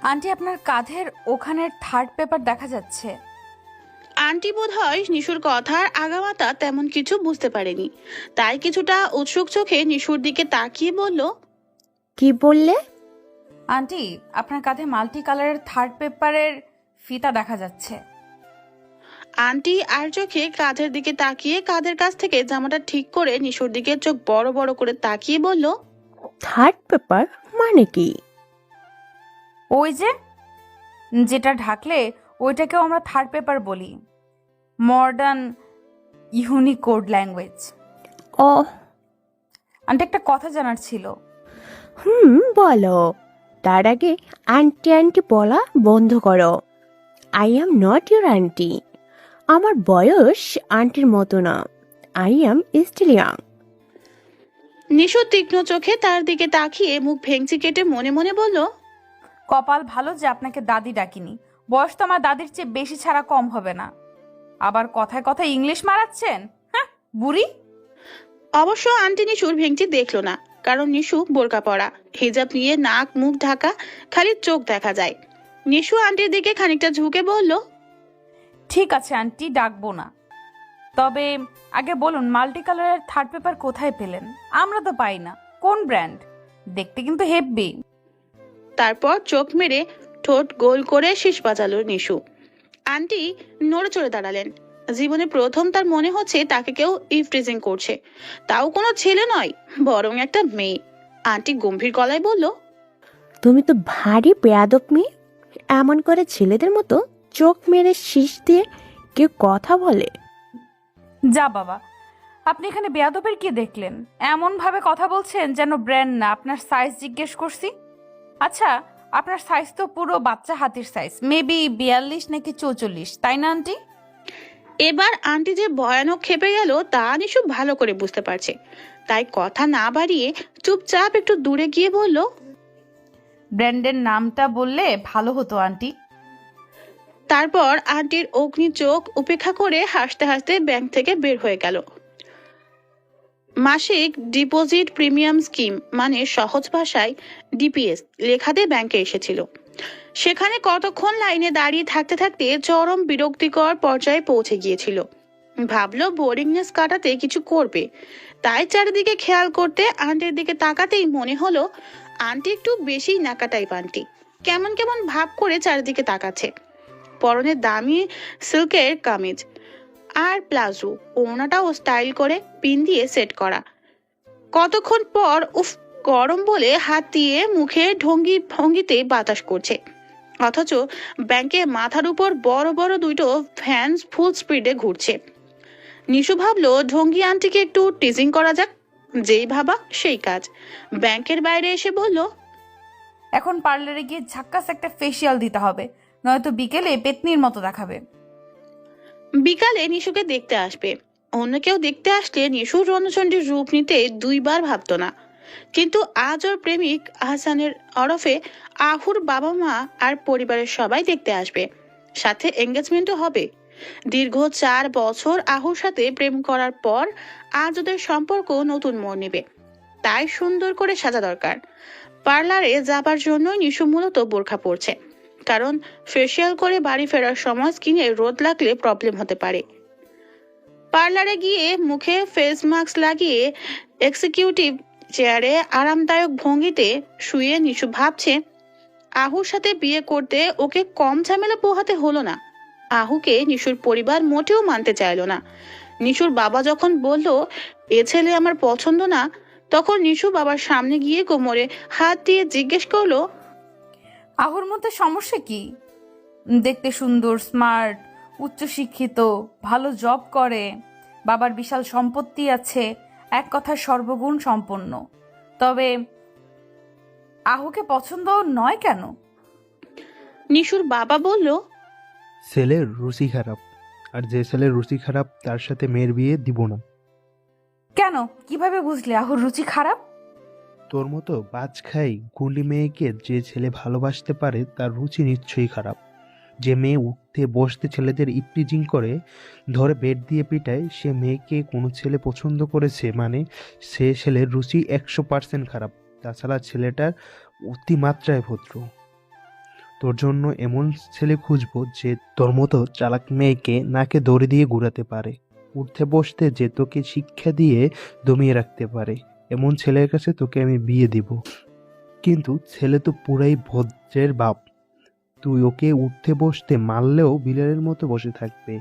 Aunty, আপনার কাঁধের ওখানের থার্ড পেপার দেখা যাচ্ছে। আন্টি বোধহয় নিশুর কথার আগামাতা তেমন কিছু বুঝতে পারেনি, তাই কিছুটা উৎসুক চোখে নিশুর দিকে তাকিয়ে বলল, কি বললে? আন্টি, আপনার কাঁধে মাল্টি কালারের থার্ড পেপারের ফিতা দেখা যাচ্ছে। আন্টি আর চোখে কাঁধের দিকে তাকিয়ে কাঁধের কাছ থেকে জামাটা ঠিক করে নিশুর দিকে চোখ বড় বড় করে তাকিয়ে বলল, থার্ড পেপার মানে কি? ওই যে যেটা ঢাকলে ওইটাকেও আমরা থার্ড পেপার বলি, মডার্ন ইউনিকোড ল্যাঙ্গুয়েজ। ও, আন্টি, একটা কথা জানার ছিল। বলো। তার আগে আন্টি আন্টি বলা বন্ধ করো। I am not your aunty. আমার বয়স আন্টির মতো না। I am still young. নিশু তীক্ষ্ণ চোখে তার দিকে তাকিয়ে মুখ ভেঙচি কেটে মনে মনে বলল, কপাল ভালো যে আপনাকে দাদি ডাকিনি, বয়স তো আমার দাদির চেয়ে বেশি ছাড়া কম হবে না। আবার কথায় কথায় ইংলিশ মারাচ্ছেন, হ্যাঁ বুড়ি। অবশ্য আন্টি নিশুর ভেঙচি দেখলো না, কারণ নিশু বোরকা পরা, হিজাব নিয়ে নাক মুখ ঢাকা, খালি চোখ দেখা যায়। নিশু আন্টির দিকে খানিকটা ঝুঁকে বলল, ঠিক আছে আন্টি, ডাকবো না। তবে আগে বলুন, মাল্টি কালারের থার্ড পেপার কোথায় পেলেন? আমরা তো পাই না। কোন ব্র্যান্ড? দেখতে কিন্তু হেব্বি। তারপর চোখ মেরে ঠোঁট গোল করে শীষ বাজালো নিশু। আন্টি নড়ে চড়ে দাঁড়ালেন। জীবনে প্রথম তার মনে হচ্ছে তাকে কেউ ইভটিজিং করছে, তাও কোনো ছেলে নয়, বরং একটা মেয়ে। আন্টি গম্ভীর গলায় বলল, তুমি তো ভারী বেয়াদব মেয়ে। এমন করে ছেলেদের মতো চোখ মেরে শীষ দিয়ে কেউ কথা বলে? যা বাবা, আপনি এখানে বেয়াদবের কি দেখলেন? এমন ভাবে কথা বলছেন যেন ব্র্যান্ড না, আপনার সাইজ জিজ্ঞেস করছি। আচ্ছা, আপনার সাইজ তো পুরো বাচ্চা হাতির সাইজ, মেবি 42 নাকি 44, তাই না আন্টি? এবার আন্টি যে ভয়ানক খেপে গেল তা নিশু ভালো করে বুঝতে পারছে, তাই কথা না বাড়িয়ে চুপচাপ একটু দূরে গিয়ে বলল, ব্র্যান্ডের নামটা বললে ভালো হতো আন্টি। তারপর আন্টির অগ্নি চোখ উপেক্ষা করে হাসতে হাসতে ব্যাংক থেকে বের হয়ে গেল। মাসিক ডিপোজিট প্রিমিয়াম স্কিম মানে সহজ ভাষায় ডিপিএস লেখাতে ব্যাংকে এসেছিল। সেখানে কতক্ষণ লাইনে দাঁড়িয়ে থাকতে থাকতে চরম বিরক্তিকর পর্যায়ে পৌঁছে গিয়েছিল। ভাবলো বোরিংনেস কাটাতে কিছু করবে, তাই চারিদিকে খেয়াল করতে আন্টির দিকে তাকাতেই মনে হলো আন্টি একটু বেশি নাকা টাইপ। আন্টি কেমন কেমন ভাব করে চারিদিকে তাকাচ্ছে। পরনে দামি সিল্কের কামিজ আর প্লাজো, ওড়নাটাও স্টাইল করে পিন দিয়ে সেট করা। কতক্ষণ পর উফ, গরম বলে হাত দিয়ে মুখে ঢঙ্গি ভঙ্গিতে বাতাস করছে, অথচ ব্যাংকে মাথার উপর বড় বড় দুটো ফ্যান ফুল স্পিডে ঘুরছে। নিশু ভাবলো ঢঙ্গি আন্টিকে একটু টিজিং করা যাক। যেই ভাবা সেই কাজ। ব্যাংকের বাইরে এসে বলল, এখন পার্লারে গিয়ে ঝাক্কাস একটা ফেসিয়াল দিতে হবে, নয়তো বিকেলে পেতনির মতো দেখাবে। বিকালে নিশুকে দেখতে আসবে। অন্য কেউ দেখতে আসলে নিশুর রণচণ্ডীর রূপ নিতে দুইবার ভাবতো না, কিন্তু আজ ওর প্রেমিক আহসানের ওরফে আহুর বাবা মা আর পরিবারের সবাই দেখতে আসবে, সাথে এঙ্গেজমেন্টও হবে। দীর্ঘ 4 বছর আহুর সাথে প্রেম করার পর আজ ওদের সম্পর্ক নতুন মোড় নেবে, তাই সুন্দর করে সাজা দরকার। পার্লারে যাবার জন্য নিশু মূলত বোরখা পরছে, কারণ ফেসিয়াল করে বাড়ি ফেরার সময় স্কিনে রোদ লাগলে প্রবলেম হতে পারে। পার্লারে গিয়ে মুখে ফেস মাস্ক লাগিয়ে এক্সিকিউটিভ চেয়ারে আরামদায়ক ভঙ্গিতে শুয়ে নিশু ভাবছে, আহুর সাথে বিয়ে করতে ওকে কম ঝামেলা পোহাতে হলো না। আহুকে নিশুর পরিবার মোটেও মানতে চাইলো না। নিশুর বাবা যখন বলল এ ছেলে আমার পছন্দ না, তখন নিশু বাবার সামনে গিয়ে কোমরে হাত দিয়ে জিজ্ঞেস করলো, আহুর মধ্যে সমস্যা কি? দেখতে সুন্দর, স্মার্ট, উচ্চশিক্ষিত, ভালো জব করে, বাবার বিশাল সম্পত্তি আছে, এক কথায় সর্বগুণ সম্পন্ন। তবে আহুকে পছন্দ নয় কেন? নিশুর বাবা বলল, ছেলের রুচি খারাপ, আর যে ছেলের রুচি খারাপ তার সাথে মেয়ের বিয়ে দিব না। কেন? কিভাবে বুঝলে আহুর রুচি খারাপ? তোর মতো বাজ খাই গুলি মেয়েকে যে ছেলে ভালোবাসতে পারে তার রুচি নিশ্চয়ই খারাপ। যে মেয়ে উঠতে বসতে ছেলেদের ইপটিজিং করে, ধরে বেড দিয়ে পিটায়, সে মেয়েকে কোনো ছেলে পছন্দ করেছে মানে সে ছেলের রুচি 100% খারাপ। তাছাড়া ছেলেটার অতিমাত্রায় ভদ্র। তোর জন্য এমন ছেলে খুঁজবো যে তোর মতো চালাক মেয়েকে নাকে দড়ি দিয়ে ঘুরাতে পারে, উঠতে বসতে যে তোকে শিক্ষা দিয়ে দমিয়ে রাখতে পারে। এমন ছেলের কাছে তোকে আমি বিয়ে দিব। কিন্তু ছেলে তো পুরাই ভদ্রের বাপ, তুই ওকে উঠতে বসতে মারলেও বিড়ালের মতো বসে থাকবে।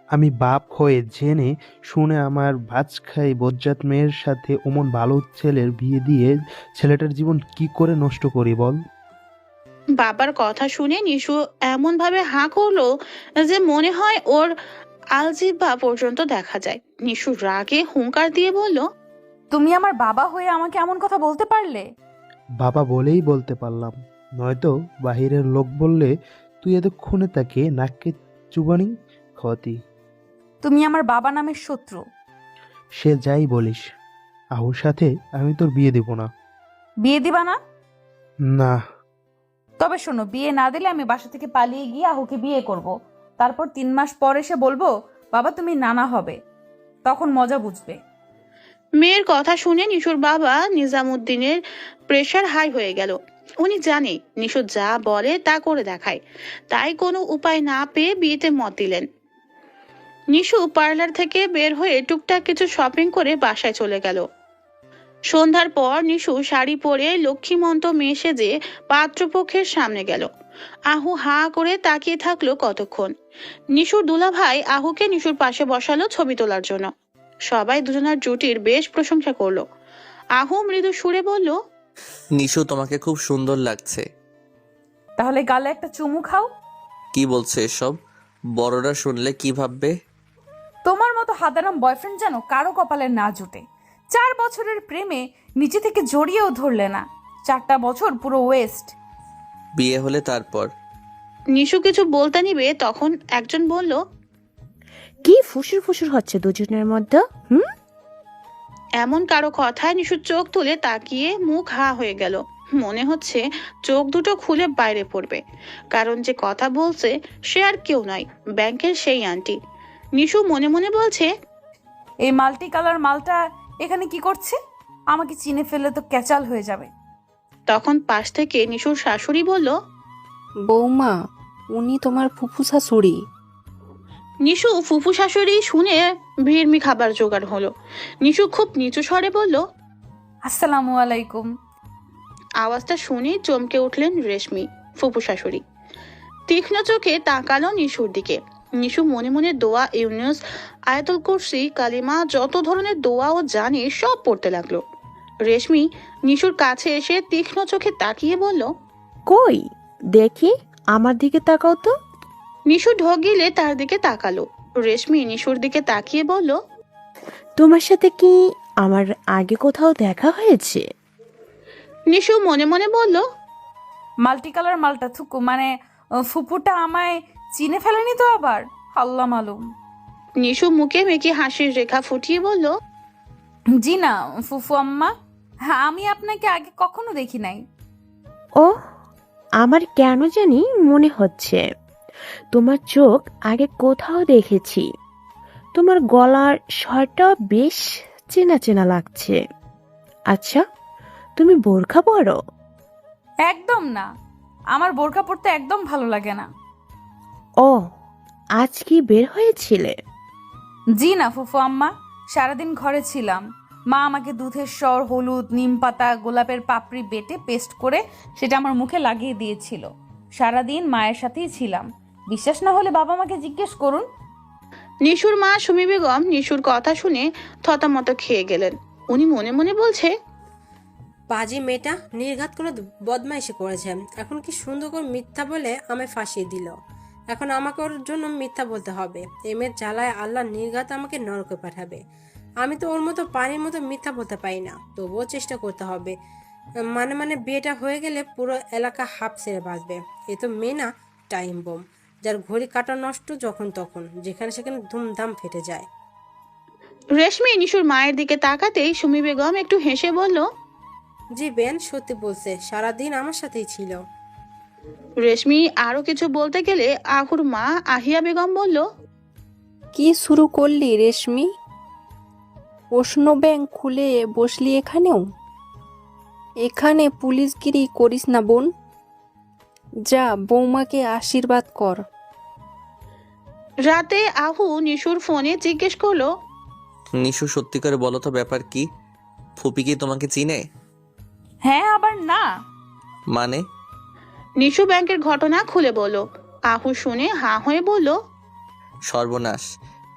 আমি বাপ হয়ে জেনে শুনে আমার ভাজ খাই বজ্জাত মেয়ের সাথে অমন ভালো ছেলের বিয়ে দিয়ে ছেলেটার জীবন কি করে নষ্ট করি বল? বাবার কথা শুনে নিশু এমন ভাবে হাঁ করলো যে মনে হয় ওর আলজিহ্বা পর্যন্ত দেখা যায়। নিশু রাগে হুঙ্কার দিয়ে বলল, তুমি আমার বাবা হয়ে আমাকে এমন কথা বলতে পারলে? বাবা বলেই বলতে পারলাম, নয়তো বাহিরের লোক বললে তুই এতক্ষণে তাকে নাককে চুবানি খাওয়াতি। তুমি আমার বাবা নামের শত্রু। সে যাই বলিস, আহুর সাথে আমি তোর বিয়ে দেব না। বিয়ে দিবা না? না। তবে শোনো, বিয়ে না দিলে আমি বাসা থেকে পালিয়ে গিয়ে আহুকে বিয়ে করব। তারপর 3 মাস পর এসে বলবো বাবা তুমি নানা হবে, তখন মজা বুঝবে। মেয়ের কথা শুনে নিশুর বাবা নিজামুদ্দিনের প্রেশার হাই হয়ে গেল। উনি জানে নিশু যা বলে তা করে দেখায়, তাই কোনো উপায় না পেয়ে বিয়েতে মত দিলেন। নিশু পার্লার থেকে বের হয়ে টুকটাক কিছু শপিং করে বাসায় চলে গেল। সন্ধ্যার পর নিশু শাড়ি পরে লক্ষ্মীমন্ত মেয়ে সেজে পাত্রপক্ষের সামনে গেল। আহু হাঁ করে তাকিয়ে থাকলো কতক্ষণ। নিশুর দুলাভাই আহুকে নিশুর পাশে বসালো ছবি তোলার জন্য। সবাই দুজনার জুটির বেশ প্রশংসা করলো। আহু মৃদু সুরে বলল, নিশু তোমাকে খুব সুন্দর লাগছে। তাহলে গালে একটা চুমু খাও। কি বলছে এসব? বড়রা শুনলে কি ভাববে? তোমার মতো হাদারাম বয়ফ্রেন্ড যেন কারো কপালে না জুটে। 4 বছরের প্রেমে নিচে থেকে জড়িয়েও ধরলে না, 4টা বছর পুরো ওয়েস্ট। বিয়ে হলে তারপর। নিশু কিছু বলতে নিবে তখন একজন বলল, কি ফুসুর ফুসুর হচ্ছে দুজনের মধ্যে? এমন কারো কথায় নিশু চোখ তুলে তাকিয়ে মুখ হা হয়ে গেল। মনে হচ্ছে চোখ দুটো খুলে বাইরে পড়বে, কারণ যে কথা বলছে সে আর কেউ নয়, ব্যাংকের সেই আন্টি। নিশু মনে মনে বলছে, এই মাল্টি কালার মালটা এখানে কি করছে? আমাকে চিনে ফেললে তো ক্যাচাল হয়ে যাবে। তখন পাশ থেকে নিশুর শাশুড়ি বলল, বৌমা, উনি তোমার ফুফু শাশুড়ি। নিশু ফুফু শাশুড়ি শুনে ভিড়মি খাবার জোগাড় হলো। নিশু খুব নিচু স্বরে বলল, আসসালামু আলাইকুম। আওয়াজটা শুনে চমকে উঠলেন রেশমি ফুফু শাশুড়ি। তীক্ষ্ণ চোখে তাকালো নিশুর দিকে। নিশু মনে মনে দোয়া, ইউনুস, আয়াতুল কুরসি, কালিমা, যত ধরনের দোয়া ও জানে সব পড়তে লাগলো। রেশমি নিশুর কাছে এসে তীক্ষ্ণ চোখে তাকিয়ে বলল, কই দেখি, আমার দিকে তাকাও তো। নিশু ঢোক গিলে তার দিকে তাকালো। রেশমি নিশুর দিকে তাকিয়ে বলল, তোমার সাথে কি আমার আগে কোথাও দেখা হয়েছে? নিশু মনে মনে বলল, মাল্টি কালার মালটা থুকু মানে ফুপুটা আমায় চিনে ফেলেনি তো আবার? আল্লাহ মালুম। নিশু মুখে মেকি হাসির রেখা ফুটিয়ে বলল, জি না ফুফু আম্মা, হ্যাঁ আমি আপনাকে আগে কখনো দেখি নাই। ও, আমার কেন জানি মনে হচ্ছে তোমার চোখ আগে কোথাও দেখেছি। তোমার গলার স্বরটা বেশ চেনা চেনা লাগছে। আচ্ছা, তুমি বোরখা পরো? একদম না, আমার বোরকা পরতে একদম ভালো লাগে না। ও, আজ কি বের হয়েছিলে? জি না ফুফু আম্মা, সারাদিন ঘরে ছিলাম। মা আমাকে দুধের স্বর, হলুদ, নিম পাতা, গোলাপের পাপড়ি বেটে পেস্ট করে সেটা আমার মুখে লাগিয়ে দিয়েছিল। সারাদিন মায়ের সাথেই ছিলাম। বিশ্বাস না হলে বাবা মাকে জিজ্ঞেস করুন। নিশুর মা সুমি বেগম নিশুর কথা শুনে থতমত খেয়ে গেলেন। উনি মনে মনে বলছে, পাজি মেয়েটা নির্ঘাত করে বদমাইশি করেছে, এখন কি সুন্দর করে মিথ্যা বলে আমায় ফাঁসিয়ে দিল। এখন আমাকে ওর জন্য মিথ্যা বলতে হবে। এই মেয়ের জ্বালায় আল্লাহ নির্ঘাত আমাকে নরকে পাঠাবে। আমি তো ওর মতো পানির মতো মিথ্যা বলতে পারি না, তবুও চেষ্টা করতে হবে। মানে বিয়েটা হয়ে গেলে পুরো এলাকা হাফ ছেড়ে বাঁচবে। এ তো মেয়ে না, টাইম বোম, যার ঘড়ি কাটা নষ্ট যখন তখন যেখানে সেখানে ধুমধাম ফেটে যায়। রেশমি নিশুর মায়ের দিকে তাকাতেই সুমি বেগম একটু হেসে বলল, জি বেন সত্যি বলছে, সারাদিন আমার সাথেই ছিল। রেশমি আরো কিছু বলতে গেলে আহুর মা আহিয়া বেগম বলল, কি শুরু করলি রেশমি? প্রশ্ন ব্যাংক খুলে বসলি এখানেও? এখানে পুলিশগিরি করিস না বোন। যা বৌমাকে আশীর্বাদ কর। রাতে আহু নিশুর ফোনে জিজ্ঞেস করলো, নিশু সত্যি করে বলো তো ব্যাপার কি? ফুপি কি তোমাকে চিনে? হ্যাঁ আবার না। মানে? নিশু ব্যাংকের ঘটনা খুলে বলল। আহু শুনে হাঁ হয়ে বলল, সর্বনাশ,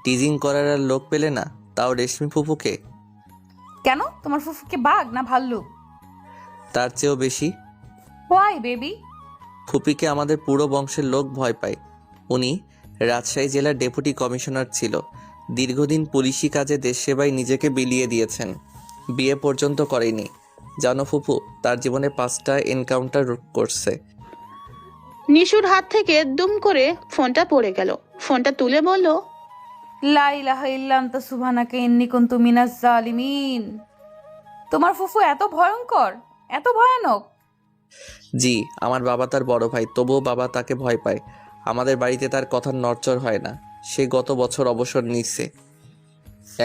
টিজিং করার আর লোক পেলে না, তাও রেশমি ফুপুকে। কেন, তোমার ফুফুকে বাঘ না ভাল্লুক? তার চেয়েও বেশি। Why baby? ফুপিকে আমাদের পুরো বংশের লোক ভয় পায়। উনি রাজশাহী জেলার ডেপুটি কমিশনার ছিল। দীর্ঘদিন পুলিশি কাজে দেশ সেবায় নিজেকে বিলিয়ে দিয়েছেন। বিয়ে পর্যন্ত করেনি। জানো ফুপু, তার জীবনে 5টা এনকাউন্টার করছে। নিশুর হাত থেকে দুম করে ফোনটা পড়ে গেল। ফোনটা তুলে বলল, লা ইলাহা ইল্লা আনতা সুবহানাকা ইন্নী কুনতু মিনাজ জালিমিন। তোমার ফুফু এত ভয়ঙ্কর, এত ভয়ানক? জি, আমার বাবা তার বড় ভাই, তবুও বাবা তাকে ভয় পায়। আমাদের বাড়িতে তার কথার নড়চড় হয় না। সে গত বছর অবসর নিচ্ছে।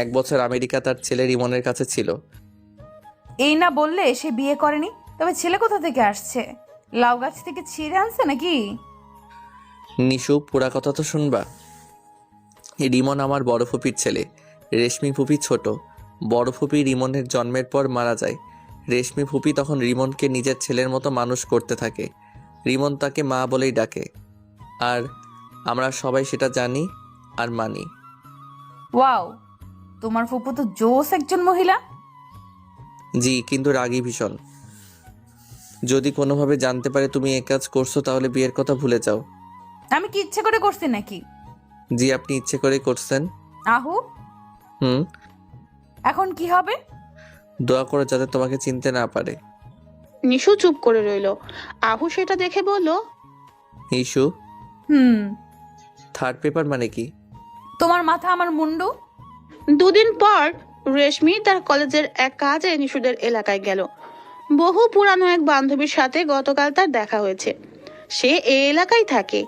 1 বছর আমেরিকা তার ছেলে রিমনের কাছে ছিল। এই না বললে সে বিয়ে করেনি, তবে ছেলে কোথা থেকে আসছে? লাউ গাছ থেকে ছিঁড়ে আনছে নাকি? নিশু, পুরা কথা তো শুনবা। রিমন আমার বড় ফুপির ছেলে। রেশমি ফুপি ছোট। বড় ফুপি রিমনের জন্মের পর মারা যায়। রেশমি ফুপি তখন রিমনকে নিজের ছেলের মতো মানুষ করতে থাকে। রিমন তাকে মা বলেই ডাকে। আর আমরা সবাই সেটা জানি আর মানি। ওয়াও, তোমার ফুফু তো জোস একজন মহিলা। জি, কিন্তু রাগী ভীষণ। যদি কোনোভাবে জানতে পারে তুমি এ কাজ করছো, তাহলে বিয়ের কথা ভুলে যাও। আমি কি ইচ্ছে করে করছি নাকি? জি, আপনি ইচ্ছে করেই করছেন। আহু, হুম। এখন কি হবে? দোয়া করে যাতে তোমাকে চিনতে না পারে। নিশু চুপ করে রইল। আহু সেটা দেখে বলল, ইস্যু হুম, থার্ড পেপার মানে কি? তোমার মাথা আমার মুন্ডু। 2 দিন পর রেশমি তার কলেজের এক কাজে নিশুদের এলাকায় গেল। বহু পুরানো এক বান্ধবীর সাথে গতকাল তার দেখা হয়েছে। সে এই এলাকায় থাকে।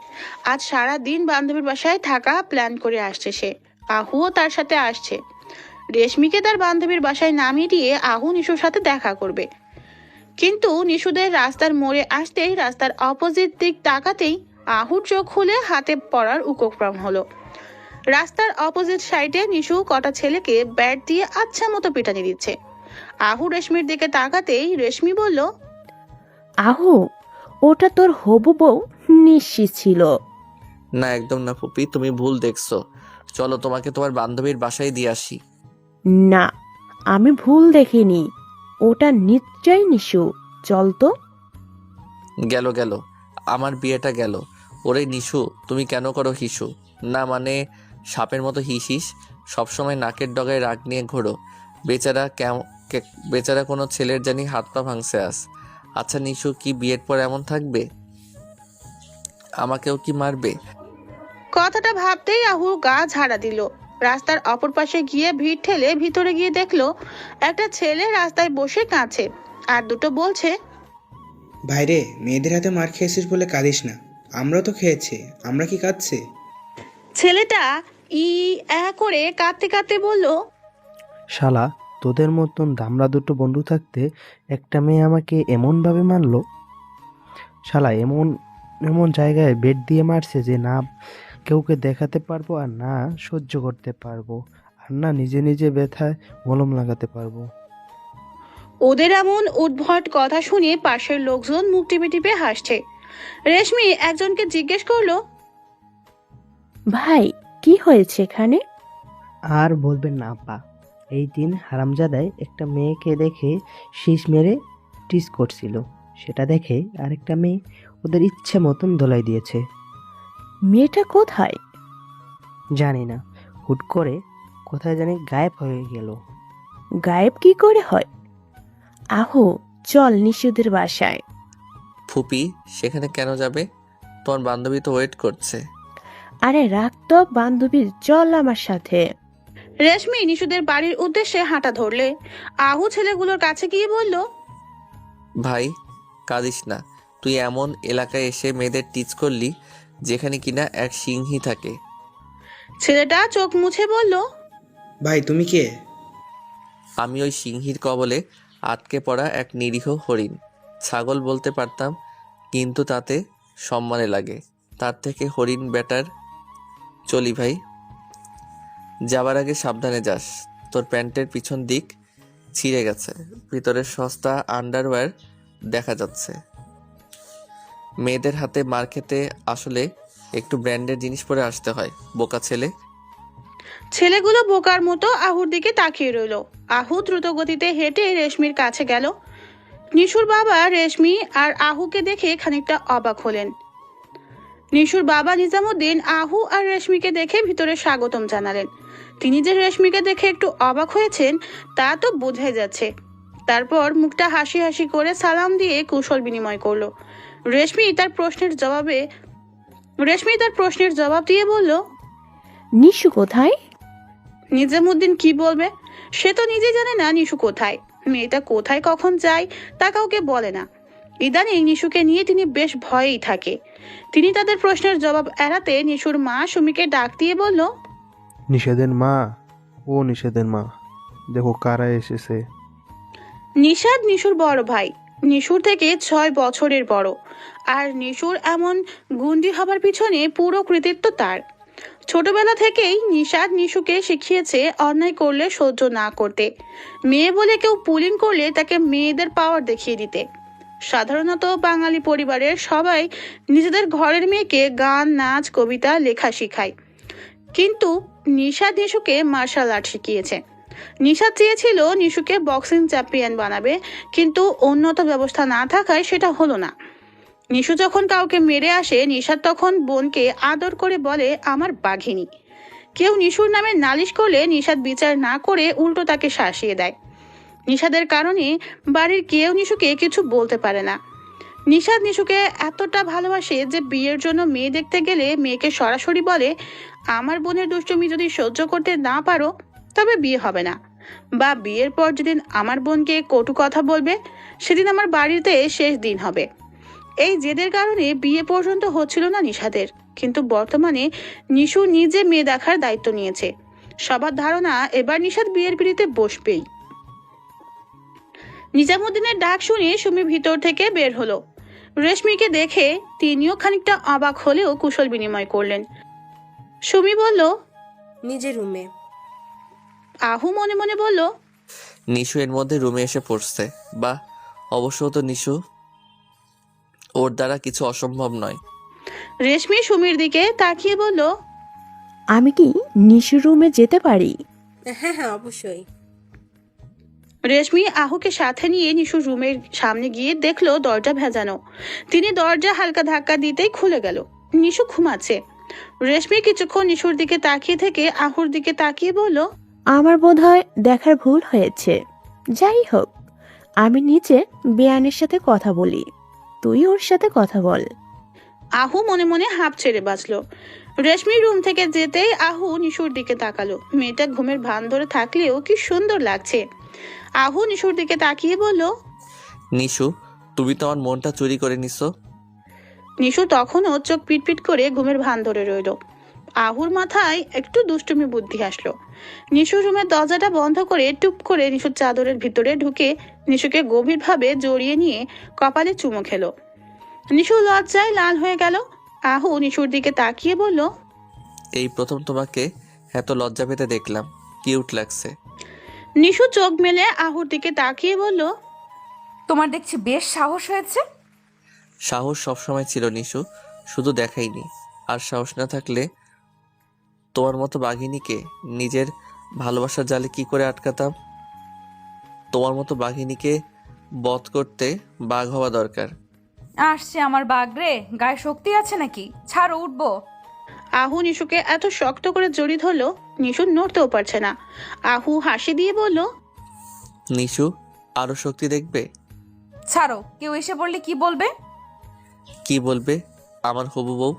আজ সারা দিন বান্ধবীর বাসায় থাকা প্ল্যান করে আসছে সে। আহুও তার সাথে আসছে। রেশমিকে তার বান্ধবীর বাসায় নামিয়ে দিয়ে আহু নিশুর সাথে দেখা করবে। কিন্তু নিশুদের রাস্তার মোড়ে আসতেই, রাস্তার অপোজিট দিক তাকাতেই আহুর চোখ খুলে হাতে পড়ার উপক্রম হলো। রাস্তার অপোজিট সাইডে নিশু কটা ছেলেকে ব্যাট দিয়ে আচ্ছা মতো পিটানি দিচ্ছে। আহু রেশমির দিকে তাকাতেই রেশমি বলল, আহু, ওটা তোর হবু বউ নিশ্চিত ছিল। না, একদম না ফুপি, তুমি ভুল দেখছো। চলো তোমাকে তোমার বান্ধবীর বাসায় দিয়ে আসি। না, আমি ভুল দেখিনি, ওটা নিশ্চয় নিশু। চল তো। গেল গেল, আমার বিয়েটা গেল। ওরে নিশু, তুমি কেন করো হিসু? না মানে সাপের মতো হিসিস, সবসময় নাকের ডগায় রাগ নিয়ে ঘোরো। বেচারা বেচারা কোনো ছেলের জানি হাত পা ভাঙছে আস। আচ্ছা নিশু, কি বিয়ের পর এমন থাকবে? আমাকেও কি মারবে? কথাটা ভাবতেই আহুর গা ঝাড়া দিল। রাস্তার অপর পাশে গিয়ে ভিড় ঠেলে ভিতরে গিয়ে দেখলো একটা ছেলে রাস্তায় বসে কাঁদছে, আর দুটো বলছে, ভাইরে, মেয়েদের হাতে মার খেয়েছিস বলে কাঁদিস না। আমরা তো খেয়েছি, আমরা কি কাঁদছি? ছেলেটা ই করে কাঁদতে কাঁদতে বলল, শালা, তোদের মতন দামড়া দুটো বন্ধু থাকতে একটা মেয়ে আমাকে এমনভাবে মারলো। শালা এমন এমন জায়গায় বেড দিয়ে মারছে যে না কেউকে দেখাতে পারবো, আর না সহ্য করতে পারবো, আর না নিজে নিজে ব্যথায় মলম লাগাতে পারবো। ওদের এমন উদ্ভট কথা শুনে পাশের লোকজন মুখ টিপে টিপে হাসছে। রেশমি একজনকে জিজ্ঞেস করলো, ভাই, কি হয়েছে এখানে? আর বলবেন না আপা, এই দিন হারামজাদায় একটা মেয়েকে দেখে শীষ মেরে টিস করছিল। সেটা দেখে আরেকটা মেয়ে ওদের ইচ্ছে মতন দোলাই দিয়েছে। মেয়েটা কোথায়? জানি না, হুট করে কোথায় জানি গায়েব হয়ে গেল। গায়েব কি করে হয়? আহু, চল নিশুদের বাসায়। ফুপি, সেখানে কেন যাবে? তোমার বান্ধবী তো ওয়েট করছে। আরে রাখ তো বান্ধবীর, চল আমার সাথে। রেশমি নিশুদের বাড়ির উদ্দেশ্যে হাঁটা ধরলে আহু ছেলেগুলোর কাছে গিয়ে বলল, ভাই, কাঁদিস না। তুই এমন এলাকায় এসে মেয়েদের টিচ করলি যেখানে কিনা এক সিংহী থাকে। ছেলেটা চোখ মুছে বলল, ভাই, তুমি কে? আমি ওই সিংহীর কবলে আটকে পড়া এক নিরীহ হরিণ। ছাগল বলতে পারতাম, কিন্তু তাতে সম্মানে লাগে, তার থেকে হরিণ বেটার। চলি ভাই, যাবার আগে সাবধানে যাস। তোর প্যান্টের পিছন দিক ছিঁড়ে গেছে, ভিতরের সস্তা আন্ডারওয়্যার দেখা যাচ্ছে। মেয়েদের হাতে মার খেতে আসলে একটু ব্র্যান্ডের জিনিস পরে আসতে হয়, বোকা ছেলে। ছেলেগুলো বোকার মতো আহুর দিকে তাকিয়ে রইল। আহু দ্রুত গতিতে হেঁটে রেশমির কাছে গেল। নিশুর বাবা রেশমি আর আহুকে দেখে খানিকটা অবাক হলেন। নিশুর বাবা নিজামুদ্দিন আহু আর রেশমিকে দেখে ভিতরে স্বাগতম জানালেন। তিনি যে রেশমিকে দেখে একটু অবাক হয়েছেন তা তো বোঝাই যাচ্ছে। তারপর মুখটা হাসি হাসি করে সালাম দিয়ে কুশল বিনিময় করলো। রেশমি তার প্রশ্নের জবাব দিয়ে বলল, নিশু কোথায়? নিজামুদ্দিন কি বলবে? সে তো নিজে জানে না নিশু কোথায়। মেয়েটা কোথায় কখন যায় তা কাউকে বলে না। ইদানিং নিশুকে নিয়ে তিনি বেশ ভয়েই থাকে। তিনি তাদের প্রশ্নের জবাব এড়াতে নিশুর মা সুমিকে ডাক দিয়ে বলল, নিষেধের মা, ও নিষেধের মা, দেখো কারা এসেছে। নিশাদ নিশুর বড় ভাই, নিশুর থেকে 6 বছরের বড়। আর নিশুর এমন গুন্ডি হবার পিছনে পুরো কৃতিত্ব তার। ছোটবেলা থেকেই নিশাদ নিশুকে শিখিয়েছে অন্যায় করলে সহ্য না করতে, মেয়ে বলে কেউ পুলিং করলে তাকে মেয়েদের পাওয়ার দেখিয়ে দিতে। সাধারণত বাঙালি পরিবারের সবাই নিজেদের ঘরের মেয়েকে গান, নাচ, কবিতা, লেখা শিখায়, কিন্তু নিশাদ নিশুকে মার্শাল আর্ট শিখিয়েছে। নিশাদ চেয়েছিল নিশুকে বক্সিং চ্যাম্পিয়ন বানাবে, কিন্তু উন্নত ব্যবস্থা না থাকায় সেটা হলো না। নিশু যখন কাউকে মেরে আসে, নিশাদ তখন বোনকে আদর করে বলে আমার বাঘিনী। কেউ নিশুর নামে নালিশ করলে নিশাদ বিচার না করে উল্টো তাকে শাসিয়ে দেয়। নিশাদের কারণে বাড়ির কেউ নিশুকে কিছু বলতে পারে না। নিশাদ নিশুকে এতটা ভালোবাসে যে বিয়ের জন্য মেয়ে দেখতে গেলে মেয়েকে সরাসরি বলে, আমার বোনের দুষ্টুমি যদি সহ্য করতে না পারো তবে বিয়ে হবে না, বা বিয়ের পর যেদিন আমার বোনকে কটু কথা বলবে সেদিন আমার বাড়িতে শেষ দিন হবে। এই জেদের কারণে বিয়ে পর্যন্ত হচ্ছিল না নিশাদের। কিন্তু বর্তমানে নিশু নিজে মেয়ে দেখার দায়িত্ব নিয়েছে। সবার ধারণা এবার নিশাদ বিয়ের পিড়িতে বসবেই। নিজামুদ্দিনের ডাক শুনে সুমি ভিতর থেকে বের হলো। রেশমিকে দেখে তিনিও খানিকটা অবাক হলেও কুশল বিনিময় করলেন। সুমি বলল, নিজের রুমে। আহু মনে মনে বলল, নিশু এর মধ্যে রুমে এসে পড়ছে, বা অবশ্য তো নিশু, ওর দ্বারা কিছু অসম্ভব নয়। রেশমি সুমির দিকে তাকিয়ে বলল, আমি কি নিশুর রুমে যেতে পারি? হ্যাঁ হ্যাঁ, অবশ্যই। রেশমি আহুকে সাথে নিয়ে নিশুর রুমের সামনে গিয়ে দেখলো দরজা ভেজানো। তিনি দরজা হালকা ধাক্কা দিতেই খুলে গেল। নিশু ঘুমাচ্ছে। রেশমি কিছুক্ষণ নিশুর দিকে তাকিয়ে থেকে আহুর দিকে তাকিয়ে বলল, আমার বোধহয় দেখার ভুল হয়েছে। যাই হোক, আমি নিচে বেয়ানের সাথে কথা বলি, তুই ওর সাথে কথা বল। আহু মনে মনে হাঁপ ছেড়ে বাঁচলো। রেশমি রুম থেকে যেতেই আহু নিশুর দিকে তাকালো। মেয়েটা ঘুমের ভান ধরে থাকলেও কি সুন্দর লাগছে। আহু নিশুর দিকে তাকিয়ে বলল, নিশু, তুমি তো আমার মনটা চুরি করে নিছো। নিশু তখনও চোখ পিটপিট করে ঘুমের ভান ধরে রইল। আহুর মাথায় একটু দুষ্টুমি বুদ্ধি আসলো। নিশু রুমের দরজাটা বন্ধ করে টুপ করে নিশুর চাদরের ভিতরে ঢুকে নিশুকে গভীরভাবে জড়িয়ে নিয়ে কপালে চুমো খেলো। নিশু লজ্জায় লাল হয়ে গেল। আহু নিশুর দিকে তাকিয়ে বলল, এই প্রথম তোমাকে এত লজ্জা পেতে দেখলাম, কিউট লাগছে। নিশু চোখ মেলে আহুর দিকে তাকিয়ে বলল, তোমার দেখছি বেশ সাহস হয়েছে। সাহস সবসময় ছিল নিশু, শুধু দেখাইনি। আর সাহস না থাকলে তোমার মতো বাঘিনীকে নিজের ভালোবাসার জালে কি করে আটকাতাম? তোমার মতো বাঘিনীকে বধ করতে বাঘ হওয়া দরকার। আসছে আমার বাঘ রে, গায়ে শক্তি আছে নাকি? ছাড়ো, উঠবো। আহু নিশুকে এত শক্ত করে জড়িয়ে ধরলো, নিশু নড়তেও পারছে না। আহু হাসি দিয়ে বলল, নিশু, আরো শক্তি দেখবে? ছাড়ো, কেউ এসে পড়লে কি বলবে? কি বলবে? আমার হবু বউ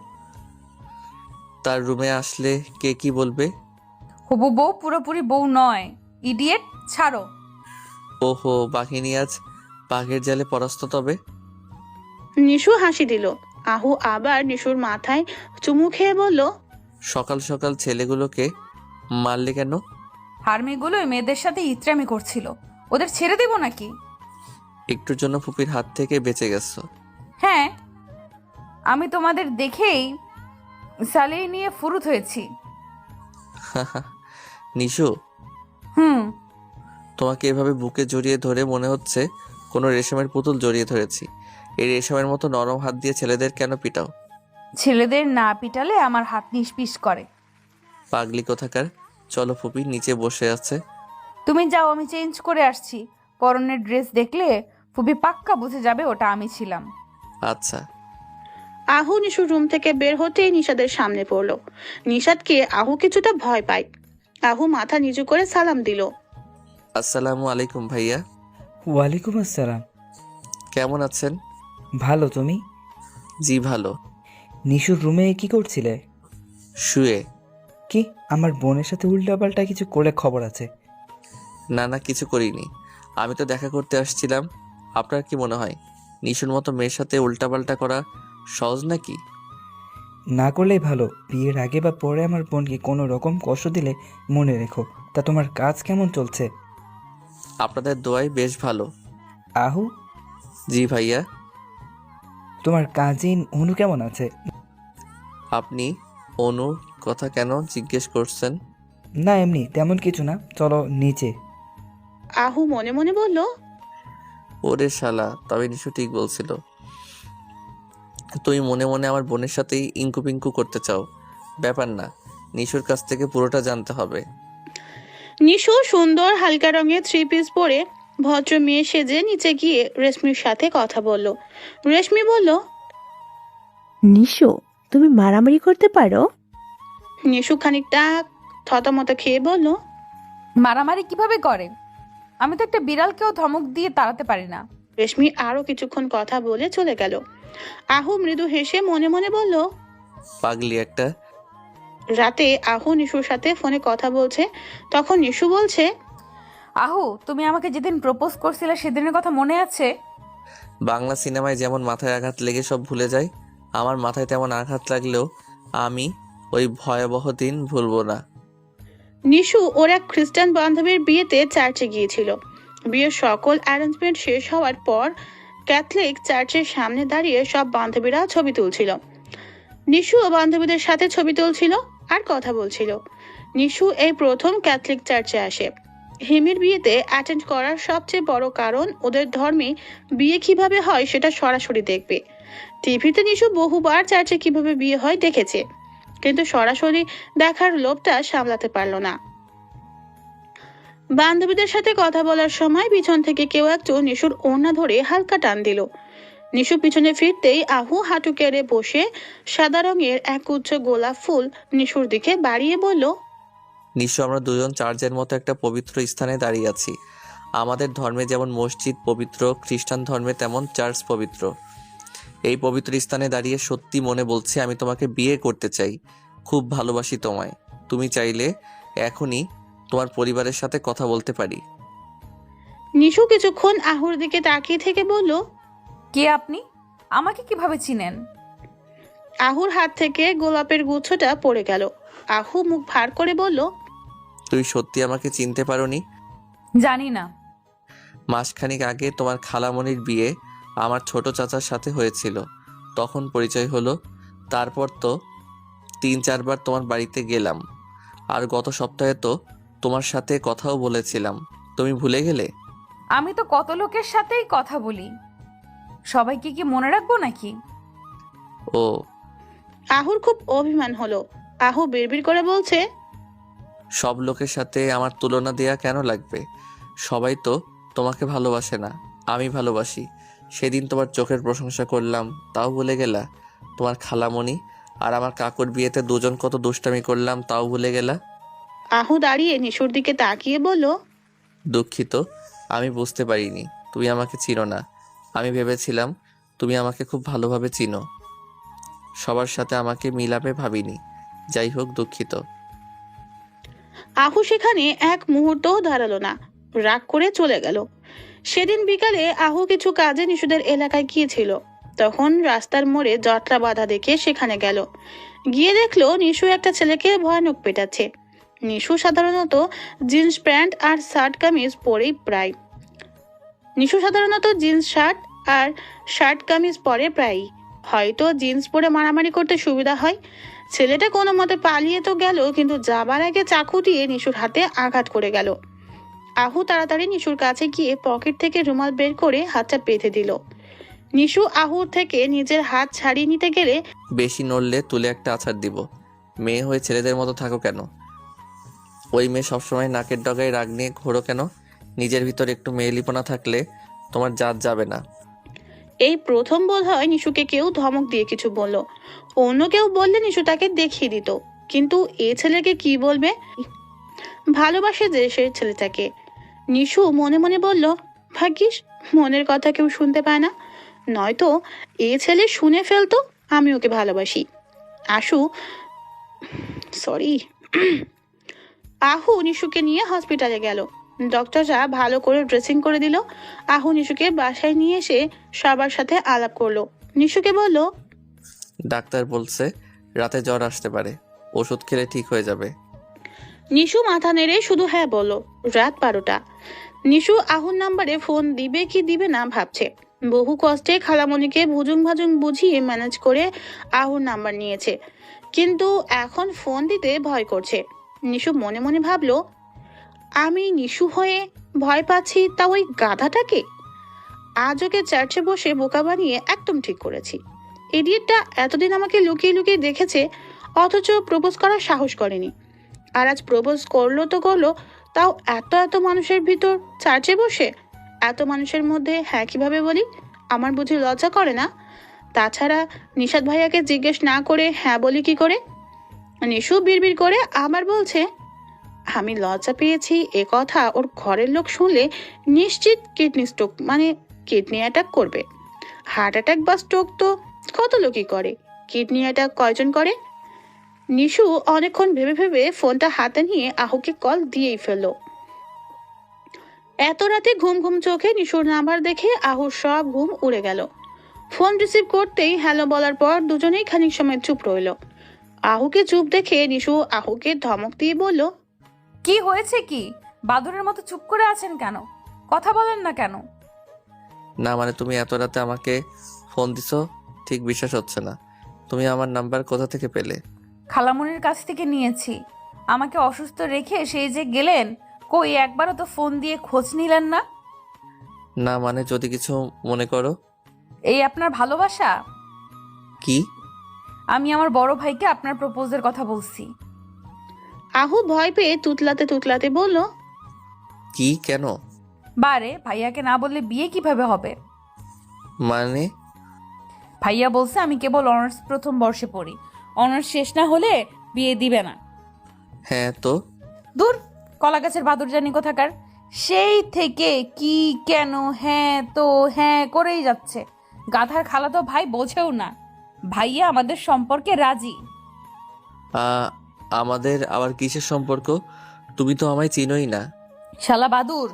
তার রুমে আসলে কে কি বলবে? হবু বউ পুরোপুরি বউ নয়, ইডিয়েট। ছাড়ো। ওহো, বাঘিনী আজ বাঘের জালে পরাস্ত তবে। নিশু হাসি দিল। আহু আবার নিশুর মাথায় চুমু খেয়ে বলল, সকাল সকাল ছেলেগুলোকে মারলে কেন? হারমিগুলো মেয়েদের সাথে ইত্রামি করছিল, ওদের ছেড়ে দেব নাকি? একটুর জন্য ফুপির হাত থেকে বেঁচে গেছো। হ্যাঁ। আমি তোমাদের দেখেই স্যালারি নিয়ে ফুরুত হয়েছি। নিশু, হুম। তোমাকে এভাবে বুকে জড়িয়ে ধরে মনে হচ্ছে কোনো রেশমের পুতুল জড়িয়ে ধরেছি। এই রেশমের মতো নরম হাত দিয়ে ছেলেদের কেন পিটাও? ছেলেদের না পিটালে আমার হাত নিষ্পিস করে। পাগলি কোথাকার। চলো ফুপি, নিচে বসে আছে। তুমি যাও, আমি চেঞ্জ করে আসছি। পরনের ড্রেস দেখলে ফুবি পাক্কা বুঝে যাবে ওটা আমি ছিলাম। আচ্ছা। আহু নিশুর রুম থেকে বের হতেই নিশাদের সামনে পড়লো। নিশাদকে আহু কিছুটা ভয় পায়। আহু মাথা নিচু করে সালাম দিল। আসসালামু আলাইকুম ভাইয়া। ওয়ালাইকুম আসসালাম। কেমন আছেন? ভালো, তুমি? জি ভালো। নিশুর রুমে কি করছিলে? শুয়ে। কি, আমার বোনের সাথে উল্টাপাল্টা কিছু করে খবর আছে? না না, কিছু করিনি। আমি তো দেখা করতে আসছিলাম। আপনার কি মনে হয় নিশুর মতো মেয়ের সাথে উল্টাপাল্টা করা সহজ নাকি? না করলেই ভালো। বিয়ের আগে বা পরে আমার বোনকে কোনো রকম কষ্ট দিলে মনে রেখো। তা তোমার কাজ কেমন চলছে? আপনাদের দোয়াই বেশ ভালো। আহু, জি ভাইয়া। তোমার কাজিন অনু কেমন আছে? আপনি অনু কথা কেন জিজ্ঞেস করছেন? না, এমনি, তেমন কিছু না। চলো নিচে। আহু মনে মনে বলল, ওরে শালা, তবে নিশু ঠিক বলছিল। তুমি মনে মনে আমার বোনের সাথেই ইঙ্কু পিঙ্কু করতে চাও। ব্যাপার না, নিশুর কাছ থেকে পুরোটা জানতে হবে। নিশু সুন্দর হালকা রঙের 3 পিস পরে ভদ্র মেয়ে সেজে নিচে গিয়ে রেশমির সাথে কথা বলল। রেশমি বলল, নিশো, তুমি মারামারি করতে পারো? নিশু খানিকটা থতমত খেয়ে বলল, মারামারি কিভাবে করে? আমি তো একটা বিড়ালকেও ধমক দিয়ে তাড়াতে পারি না। রেশমি আরো কিছুক্ষণ কথা বলে চলে গেল। আহু মৃদু হেসে মনে মনে বলল, পাগলি একটা। রাতে আহু নিশুর সাথে ফোনে কথা বলছে। তখন নিশু বলছে, আহু, তুমি আমাকে যেদিন প্রপোজ করছিলে সেদিনের কথা মনে আছে? বাংলা সিনেমায় যেমন মাথায় আঘাত লেগে সব ভুলে যায়, আমার মাথায় তেমন আঘাত লাগলেও আমি ওই ভয়াবহ দিন ভুলবো না। নিশু ওর এক খ্রিস্টান বান্ধবীর বিয়েতে চার্চে গিয়েছিল। বিয়ের সকল অ্যারেঞ্জমেন্ট শেষ হওয়ার পর ক্যাথলিক চার্চের সামনে দাঁড়িয়ে সব বান্ধবীরা ছবি তুলছিল। নিশু ও বান্ধবীদের সাথে ছবি তুলছিল আর কথা বলছিল। নিশু এই প্রথম ক্যাথলিক চার্চে আসে। হিমির বিয়েতে অ্যাটেন্ড করার সবচেয়ে বড় কারণ ওদের ধর্মে বিয়ে কিভাবে হয় সেটা সরাসরি দেখবে। টিভিতে নিশু বহুবার চার্চে কিভাবে বিয়ে হয় দেখেছে, কিন্তু সরাসরি দেখার লোভটা সামলাতে পারল না। বান্ধবীদের সাথে কথা বলার সময় পিছন থেকে কেউ একজন নিশুর ওড়না ধরে হালকা টান দিল। নিশু পিছনে ফিরতেই আহু হাঁটু কেড়ে বসে সাদা রঙের এক গুচ্ছ গোলাপ ফুল নিশুর দিকে বাড়িয়ে বলল, নিশ্চয় আমরা দুজন চার্চের মতো একটা পবিত্র স্থানে দাঁড়িয়ে আছি। আমাদের ধর্মে যেমন মসজিদ পবিত্র, খ্রিস্টান ধর্মে তেমন চার্চ পবিত্র। এই পবিত্র স্থানে দাঁড়িয়ে সত্যি মনে বলছি আমি তোমাকে বিয়ে করতে চাই। খুব ভালোবাসি তোমায়। তুমি চাইলে এখনই তোমার পরিবারের সাথে কথা বলতে পারি। নিশু কিছুক্ষণ আহুর দিকে তাকিয়ে থেকে বলল, কে আপনি? আমাকে কিভাবে চিনেন? আহুর হাত থেকে গোলাপের গুচ্ছটা পড়ে গেল। আহু মুখ ভার করে বলল, তুই সত্যি আমাকে চিনতে পারোনি? জানি না। মাসখানেক আগে তোমার খালামণির বিয়ে আমার ছোট চাচার সাথে হয়েছিল, তখন পরিচয় হলো। তারপর তো 3-4 বার তোমার বাড়িতে গেলাম, আর গত সপ্তাহে তো তোমার সাথে কথাও বলেছিলাম। তুমি ভুলে গেলে? আমি তো কত লোকের সাথেই কথা বলি, সবাইকে কি মনে রাখবো নাকি? ও। আহুর খুব অভিমান হলো। আহু বিড়বিড় করে বলছে, সব লোকের সাথে আমার তুলনা দেয়া কেন লাগবে? সবাই তো তোমাকে ভালোবাসে না, আমি ভালোবাসি। সেদিন তোমার চোখের প্রশংসা করলাম, তাও ভুলে গেলা? তোমার খালামণি আর আমার কাকুর বিয়েতে দুজন কত দুষ্টামি করলাম, তাও ভুলে গেলা? আহু দাঁড়িয়ে নিশুর দিকে তাকিয়ে বলল, দুঃখিত, আমি বুঝতে পারিনি তুমি আমাকে চিনো না। আমি ভেবেছিলাম তুমি আমাকে খুব ভালোভাবে চিনো। সবার সাথে আমাকে মিলাবে ভাবিনি। যাই হোক, দুঃখিত। আহু সেখানে এক মুহূর্তও দাঁড়ালো না, রাগ করে চলে গেল। সেদিন বিকালে আহু কিছু কাজে নিশুদের এলাকায় গিয়েছিল। তখন রাস্তার মোড়ে জটলা বাঁধা দেখে সেখানে গেল। গিয়ে দেখলো নিশু একটা ছেলেকে ভয়ানক পেটাচ্ছে। নিশু সাধারণত জিন্স প্যান্ট আর শার্ট কামিজ পরেই নিশু সাধারণত জিন্স শার্ট আর শার্ট কামিজ পরে প্রায়ই। হয়তো জিন্স পরে মারামারি করতে সুবিধা হয়। ছেলেটা কোনো মতে পালিয়ে তো গেল, কিন্তু যাবার আগে চাকু দিয়ে নিশুর হাতে আঘাত করে গেল। আহু তাড়াতাড়ি নিশুর কাছে গিয়ে পকেট থেকে রুমাল বের করে হাতটা বেঁধে দিল। নিশু আহুর থেকে নিজের হাত ছাড়িয়ে নিতে গেলে বেশি নড়লে তুলে একটা আছাড় দিব। মেয়ে হয়ে ছেলেদের মতো থাকো কেন? ওই মেয়ে সবসময় নাকের ডগায় রাগ নিয়ে ঘোরো কেন? নিজের ভিতর একটু মেয়েলিপনা থাকলে তোমার জাত যাবে না। এই প্রথম বোধ হয় নিশুকে কেউ ধমক দিয়ে কিছু বলল। অন্য কেউ বললে নিশু তাকে দেখিয়ে দিত, কিন্তু এ ছেলেকে কি বলবে? ভালোবাসে যে সে ছেলেটাকে। নিশু মনে মনে বলল, ভাগ্যিস মনের কথা কেউ শুনতে পায় না, নয়তো এ ছেলে শুনে ফেলতো আমি ওকে ভালোবাসি। আহু নিশুকে নিয়ে হসপিটালে গেল। ডক্টররা ভালো করে ড্রেসিং করে দিল। আহু নিশুকে বাসায় নিয়ে এসে সবার সাথে আলাপ করলো। নিশুকে বলল, ডাক্তার বলছে রাতে জ্বর আসতে পারে, ওষুধ খেলে ঠিক হয়ে যাবে। নিশু মাথা নেড়ে শুধু হ্যাঁ বলল। রাত 12টা। নিশু আহুর নাম্বারে ফোন দিবে কি দিবে না ভাবছে। বহু কষ্টে খালামণিকে ভুজুং ভাজুং বুঝিয়ে ম্যানেজ করে আহুর নাম্বার নিয়েছে, কিন্তু এখন ফোন দিতে ভয় করছে। নিশু মনে মনে ভাবলো, আমি নিশু হয়ে ভয় পাচ্ছি তা ওই গাধাটাকে। আজ ওকে চার্চে বসে বোকা বানিয়ে একদম ঠিক করেছি। ইডিয়েটটা এতদিন আমাকে লুকিয়ে লুকিয়ে দেখেছে, অথচ প্রপোজ করার সাহস করেনি। আর আজ প্রপোজ করলো তো করলো, তাও এত এত মানুষের ভিতর চার্চে বসে। এত মানুষের মধ্যে হ্যাঁ কিভাবে বলি? আমার বুঝি লজ্জা করে না? তাছাড়া নিশাদ ভাইয়াকে জিজ্ঞেস না করে হ্যাঁ বলি কি করে? নিশু বিড়বিড় করে আবার বলছে, আমি লজ্জা পেয়েছি এ কথা ওর ঘরের লোক শুনলে নিশ্চিত কিডনি স্ট্রোক মানে কিডনি অ্যাটাক করবে। হার্ট অ্যাটাক বা স্ট্রোক তো কত লোকই করে, কিডনি অ্যাটাক কয়জন করে? নিশু অনেকক্ষণ ভেবে ভেবে ফোনটা হাতে নিয়ে আহুকে কল দিয়েই ফেললো। এত রাতে ঘুম ঘুম চোখে নিশুর নাম্বার দেখে আহুর সব ঘুম উড়ে গেল। ফোন রিসিভ করতেই হ্যালো বলার পর দুজনেই খানিক সময় চুপ রইল। আহুকে চুপ দেখে নিশু আহুকে ধমক দিয়ে বলল, কি হয়েছে কি? বাদুরের মতো চুপ করে আছেন কেন? কথা বলেন না কেন? না মানে তুমি এত রাতে আমাকে ফোন দিছো, ঠিক বিশ্বাস হচ্ছে না। তুমি আমার নাম্বার কোথা থেকে পেলে? খালামণির কাছ থেকে নিয়েছি। আমাকে অসুস্থ রেখে সেই যে গেলেন, কই একবারও তো ফোন দিয়ে খোঁজ নিলেন না। না মানে যদি কিছু মনে করো। এই আপনার ভালোবাসা? কি? আমি আমার বড় ভাইকে আপনার প্রপোজের কথা বলছি। আহু ভয় পেয়ে তুতলাতে তুতলাতে বলল, কি কেন? বারে, ভাইয়াকে না বললে বিয়ে কিভাবে হবে? মানে? ভাইয়া বলছে আমি কেবল অনার্স প্রথম বর্ষে পড়ি, অনার্স শেষ না হলে বিয়ে দিবে না। হ্যাঁ তো? দূর, কলা গাছের বাদুর জানি কোথাকার। সেই থেকে কি কেন হ্যাঁ তো হ্যাঁ করেই যাচ্ছে। গাধার খালাতো ভাই বোঝেও না ভাইয়া আমাদের সম্পর্কে রাজি। আমাদের আবার কিসের সম্পর্ক? তুমি তো আমায় চিনোই না। শালা বাদুর,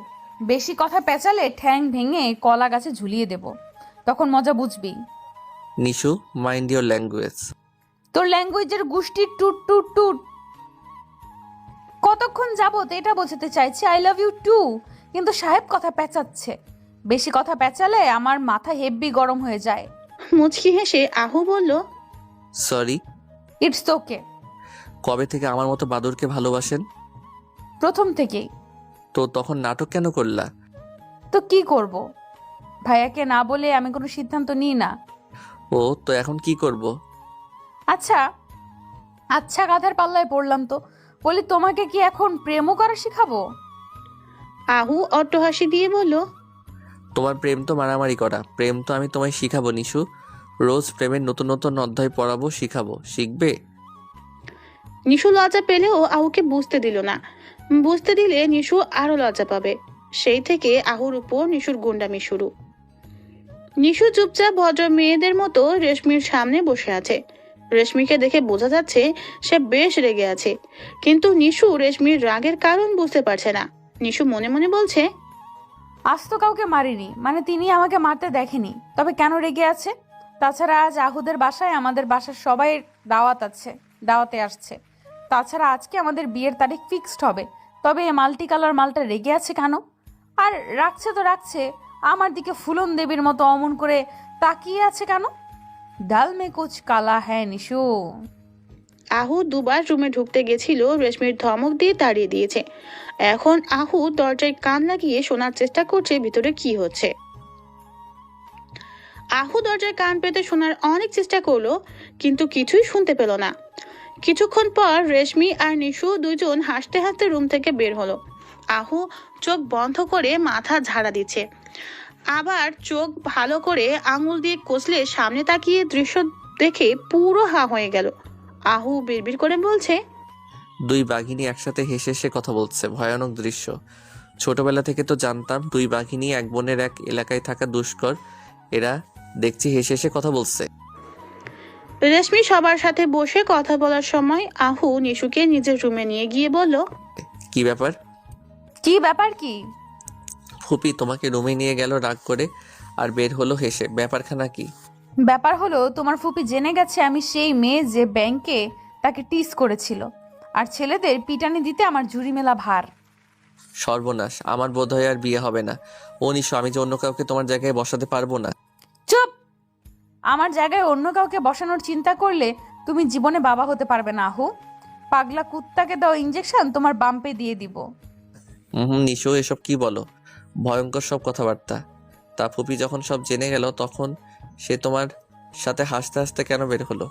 বেশি কথা পেঁচালে ঠ্যাং ভেঙে কলা গাছে ঝুলিয়ে দেব, তখন মজা বুঝবি। Nishu, mind your language. তোর ল্যাঙ্গুয়েজের গুষ্টি টুট টুট টুট। কতক্ষণ যাবত এটা বোঝাতে চাইছি আই লাভ ইউ টু, কিন্তু সাহেব কথা পেঁচাচ্ছে। বেশি কথা পেঁচালে আমার মাথা হেব্বি গরম হয়ে যায়। মুচকি হেসে আহু বলল, সরি। It's okay. কবে থেকে আমার মতো বাদুরকে ভালোবাসেন? প্রথম থেকেই। তো তখন নাটক কেন করলা? তো কি করব, ভাইয়াকে না বলে আমি কোনো সিদ্ধান্ত নিই না। ও তো এখন কি করব? আচ্ছা আচ্ছা, গাধার পাল্লায় পড়লাম তো। বলি, তোমাকে কি এখন প্রেমও করা শিখাবো? আহু অট্টহাসি দিয়ে বলল, তোমার প্রেম তো মারামারি করা, প্রেম তো আমি তোমায় শিখাবো নিশু। রোজ প্রেমের নতুন নতুন অধ্যায় পড়াবো, শিখাবো, শিখবে? নিশু লজ্জা পেলেও আহুকে বুঝতে দিল না। বুঝতে দিলে নিশু আরো লজ্জা পাবে। সেই থেকে আহুর উপর নিশুর গুন্ডামি শুরু। নিশু চুপচাপ ভদ্র মেয়েদের মতো রেশমির সামনে বসে আছে। রেশমিকে দেখে বোঝা যাচ্ছে সে বেশ রেগে আছে, কিন্তু নিশু রেশমির রাগের কারণ বুঝতে পারছে না। নিশু মনে মনে বলছে, আজ তো কাউকে মারিনি, মানে তিনি আমাকে মারতে দেখেনি, তবে কেন রেগে আছে? তাছাড়া আজ আহুদের বাসায় আমাদের বাসার সবাই দাওয়াতে আসছে। তাছাড়া আজকে আমাদের বিয়ের তারিখ ফিক্সড হবে, তবে এই মাল্টি কালার মালটা রেগে আছে কেন? আর রাখছে তো রাখছে, আমার দিকে ফুলন দেবীর মতো অমন করে তাকিয়ে আছে কেন? ডাল মে কুছ কালা হ্যায় নিশু। আহু দুবার রুমে ঢুকতে গেছিল, রেশমির ধমক দিয়ে তাড়িয়ে দিয়েছে। এখন আহু দরজায় কান লাগিয়ে শোনার চেষ্টা করছে ভিতরে কি হচ্ছে। আহু দরজায় কান পেতে শোনার অনেক চেষ্টা করলো, কিন্তু কিছুই শুনতে পেল না। কিছুক্ষণ পর রেশমি আর নিশু দুজন হাসতে হাসতে রুম থেকে বের হলো। আহু চোখ বন্ধ করে মাথা ঝাড়া দিচ্ছে, আবার চোখ ভালো করে আঙুল দিয়ে কষলে সামনে তাকিয়ে দৃশ্য দেখে পুরো হা হয়ে গেল। আহু বিড়বিড় করে বলছে, দুই বাঘিনী একসাথে হেসে হেসে কথা বলছে, ভয়ানক দৃশ্য। ছোটবেলা থেকে তো জানতাম দুই বাঘিনী এক বনের এক এলাকায় থাকা দুষ্কর, এরা দেখছি হেসে হেসে কথা বলছে। রেশমি সবার সাথে বসে কথা বলার সময় আহু নিশুকে নিজের রুমে নিয়ে গিয়ে বলল, কি ব্যাপার? কি ব্যাপার কি? ফুপি তোমাকে রুমে নিয়ে গেল রাগ করে, আর বের হলো হেসে, ব্যাপারখানা কি? ব্যাপার হলো তোমার ফুপি জেনে গেছে আমি সেই মেয়ে যে ব্যাংকে তাকে টিস করেছিল, আর ছেলেদের পিটানি দিতে আমার জুরি মেলা ভার। সর্বনাশ, আমার বোধ হয় আর বিয়ে হবে না। ও নিশো, আমি যে অন্য কাউকে তোমার জায়গায় বসাতে পারবো না। চুপ! আমার জায়গায় অন্য কাউকে বসানোর চিন্তা করলে তুমি জীবনে বাবা হতে পারবে না আহু। পাগলা কুত্তাকে দাও ইঞ্জেকশন, তোমার বাম্পে দিয়ে দিব। নিশো, এসব কি বলো? ভয়ঙ্কর সব কথাবার্তা। তা ফুপি যখন সব জেনে গেল তখন সে তোমার সাথে হাসতে হাসতে কেন বের হলো?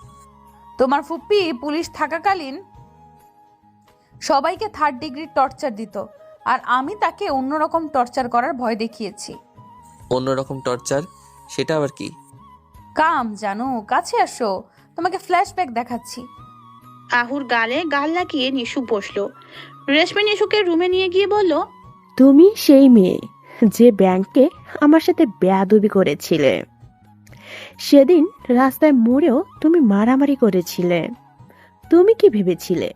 তোমার ফুপি পুলিশ থাকাকালীন সবাইকে 3rd ডিগ্রি টর্চার দিত, আর আমি তাকে অন্যরকম টর্চার করার ভয় দেখিয়েছি। অন্যরকম টর্চার? সেটা আবার কি? কাম জানো, কাছে আসো, তোমাকে ফ্ল্যাশব্যাক দেখাচ্ছি। আহুর গালে গাল লাগিয়ে নিশু বসলো। রেশমি নিশুকে রুমে নিয়ে গিয়ে বলল, তুমি সেই মেয়ে যে ব্যাংকে আমার সাথে বেয়াদবি করেছিলে। সেদিন রাস্তায় মোড়েও তুমি মারামারি করেছিলে। তুমি কি ভেবেছিলে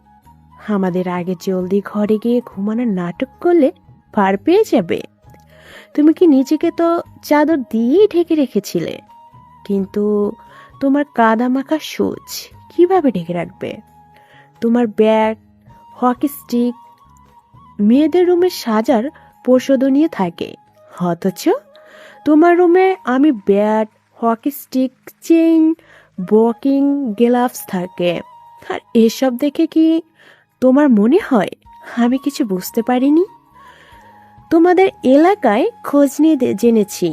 আমাদের আগে জলদি ঘরে গিয়ে ঘুমানোর নাটক করলে পার পেয়ে যাবে? তুমি কি নিজেকে তো চাদর দিয়েই ঢেকে রেখেছিলে, কিন্তু তোমার কাদামাখা সুচ কিভাবে ঢেকে রাখবে? তোমার ব্যাগ, হকি স্টিক মেয়েদের রুমে সাজার প্রসাধনী থাকে, অথচ তোমার রুমে আমি bat, hockey stick, chain, walking gloves থাকে। আর এসব দেখে কি তোমার মনে হয় আমি কিছু বুঝতে পারিনি? তোমাদের এলাকায় খোঁজ নিয়ে জেনেছি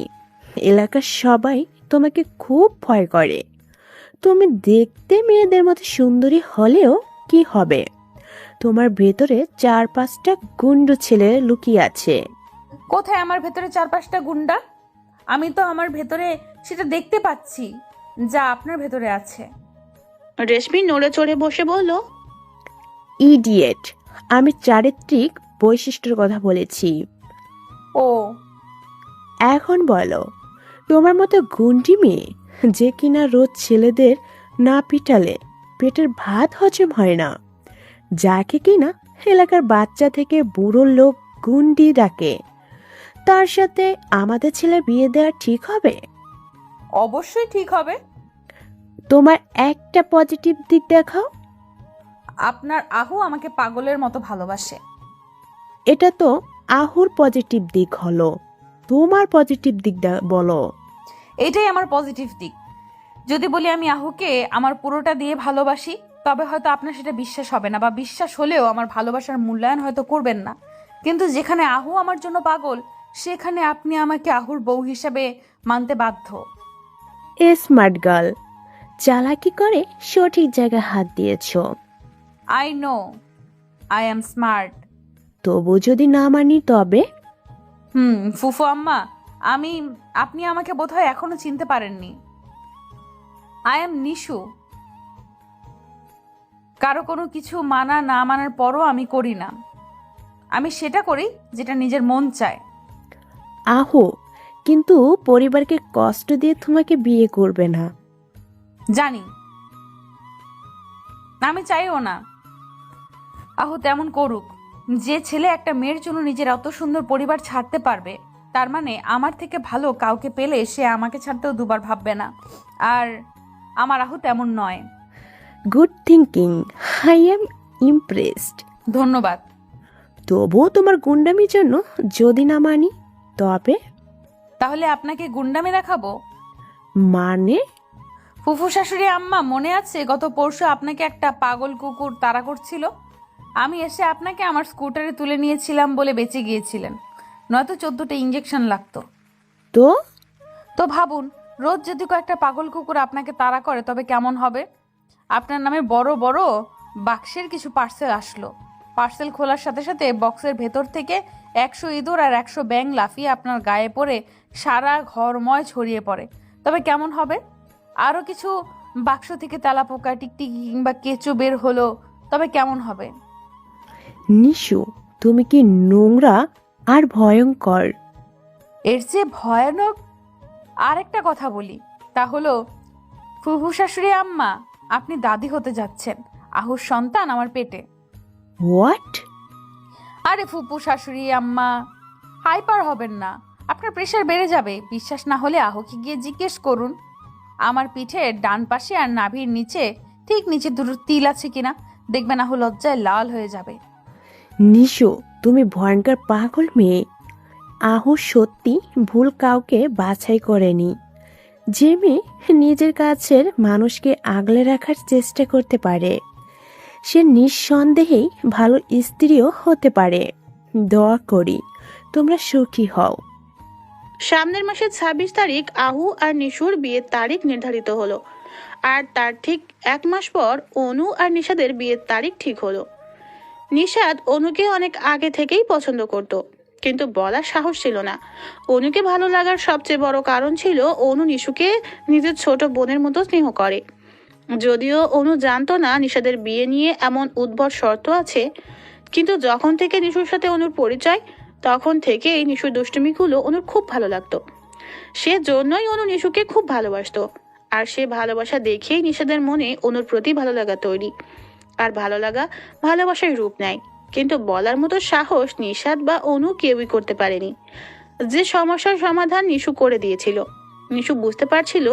এলাকার সবাই তোমাকে খুব ভয় করে। তুমি দেখতে মেয়েদের মতো সুন্দরী হলেও কি হবে, তোমার ভেতরে 4-5টা গুন্ডু ছেলে লুকিয়ে আছে। কোথায় আমার ভেতরে 4-5টা গুন্ডা? আমি তো আমার ভেতরে সেটা দেখতে পাচ্ছি যা আপনার ভেতরে আছে। রেশমি নড়ে চড়ে বসে বলল, ইডিয়েট, আমি চারিত্রিক বৈশিষ্ট্যের কথা বলেছি। ও, এখন বলো, তোমার মতো গুন্ডি মেয়ে যে কিনা রোজ ছেলেদের না পিটালে পেটের ভাত হজম হয় না, যাকে কিনা এলাকার বাচ্চা থেকে বুড়ো লোক গুন্ডি ডাকে, তার সাথে আমাদের ছেলে বিয়ে দেওয়া ঠিক হবে? অবশ্যই ঠিক হবে। তোমার একটা পজিটিভ দিক দেখাও। আপনার আহু আমাকে পাগলের মতো ভালোবাসে। এটা তো আহুর পজিটিভ দিক হলো, তোমার পজিটিভ দিক বলো। এটাই আমার পজিটিভ দিক। যদি বলি আমি আহুকে আমার পুরোটা দিয়ে ভালোবাসি, তবে হয়তো আপনার সেটা বিশ্বাস হবে না, বা বিশ্বাস হলেও আমার ভালোবাসার মূল্যায়ন হয়তো করবেন না। কিন্তু যেখানে আহু আমার জন্য পাগল, সেখানে আপনি আমাকে আহুর বউ হিসাবে মানতে বাধ্য। স্মার্ট গার্ল, চালাকি করে সঠিক জায়গায় হাত দিয়েছো। I know I am smart. তবু যদি না মানি তবে? ফুফু আম্মা, আপনি আমাকে বোধহয় এখনো চিনতে পারেননি। I am Nishu. কারো কোনো কিছু মানা না মানার পরও আমি করি না। আমি সেটা করি যেটা নিজের মন চায়। আহো, কিন্তু পরিবারকে কষ্ট দিয়ে তোমাকে বিয়ে করবে না। জানি, আমি চাইও না আহু তেমন করুক। যে ছেলে একটা মেয়ের জন্য নিজের অত সুন্দর পরিবার ছাড়তে পারবে, তার মানে আমার থেকে ভালো কাউকে পেলে সে আমাকে ছাড়তেও দুবার ভাববে না। আর আমার আহু তেমন নয়। Good thinking, I am impressed. ধন্যবাদ। তবুও তোমার গুন্ডামির জন্য যদি না মানি তবে? তাহলে আপনাকে গুন্ডামি দেখাবো। মানে? ফুফু শাশুড়ি আম্মা, মনে আছে গত পরশু আপনাকে একটা পাগল কুকুর তাড়া করছিল? আমি এসে আপনাকে আমার স্কুটারে তুলে নিয়েছিলাম বলে বেঁচে গিয়েছিলেন, নয়তো 14টা ইঞ্জেকশন লাগতো। তো তো ভাবুন, রোজ যদি কয়েকটা পাগল কুকুর আপনাকে তাড়া করে তবে কেমন হবে? আপনার নামে বড় বড় বাক্সের কিছু পার্সেল আসলো। পার্সেল খোলার সাথে সাথে বক্সের ভেতর থেকে 100 ইঁদুর আর 100 ব্যাঙ লাফিয়ে আপনার গায়ে পড়ে সারা ঘরময় ছড়িয়ে পড়ে, তবে কেমন হবে? আরও কিছু বাক্স থেকে তেলাপোকা, টিকটিকি কিংবা কেঁচো বের হলো, তবে কেমন হবে? নিশু, তুমি কি নোংরা আর ভয়ঙ্কর। এর যে ভয়ানক আর একটা কথা বলি, তা হলো ফুফু শাশুড়ি আম্মা, আপনি দাদি হতে যাচ্ছেন। আহুর সন্তান আমার পেটে। হোয়াট? আরে ফুপু শাশুড়ি আম্মা, হাইপার হবেন না, আপনার প্রেশার বেড়ে যাবে। বিশ্বাস না হলে আহুকে গিয়ে জিজ্ঞেস করুন আমার পিঠের ডান পাশে আর নাভির নিচে, ঠিক নিচে দুটো তিল আছে কিনা, দেখবেন আহু লজ্জায় লাল হয়ে যাবে। নিশু, তুমি ভয়ঙ্কর পাগল মেয়ে। আহু সত্যি ভুল কাউকে বাছাই করেনি। যে মেয়ে নিজের কাছের মানুষকে আগলে রাখার চেষ্টা করতে পারে, সে নিঃসন্দেহেই ভালো স্ত্রীও হতে পারে। দোয়া করি তোমরা সুখী হও। সামনের মাসের 26 তারিখ আহু আর নিশুর বিয়ের তারিখ নির্ধারিত হলো। আর তার ঠিক 1 মাস পর অনু আর নিশাদের বিয়ের তারিখ ঠিক হলো। নিশাদ অনুকে অনেক আগে থেকেই পছন্দ করত, কিন্তু বলার সাহস ছিল না। অনুকে ভালো লাগার সবচেয়ে বড় কারণ ছিল অনু নিশুকে নিজের ছোট বোনের মতো স্নেহ করে। যদিও অনু জানতো না নিশাদের বিয়ে নিয়ে এমন উদ্ভট শর্ত আছে, কিন্তু যখন থেকে নিশুর সাথে অনুর পরিচয়, তখন থেকেই নিশুর দুষ্টুমিগুলো অনুর খুব ভালো লাগতো। সে জন্যই অনু নিশুকে খুব ভালোবাসতো। আর সে ভালোবাসা দেখেই নিশাদের মনে অনুর প্রতি ভালো লাগা তৈরি। আর ভালো লাগা ভালোবাসার রূপ নেয়, কিন্তু বলার মতো সাহস নিশাদ বা অনু কেউই করতে পারেনি। যে সমস্যার সমাধান নিশু করে দিয়েছিল। নিশু বুঝতে পারছিল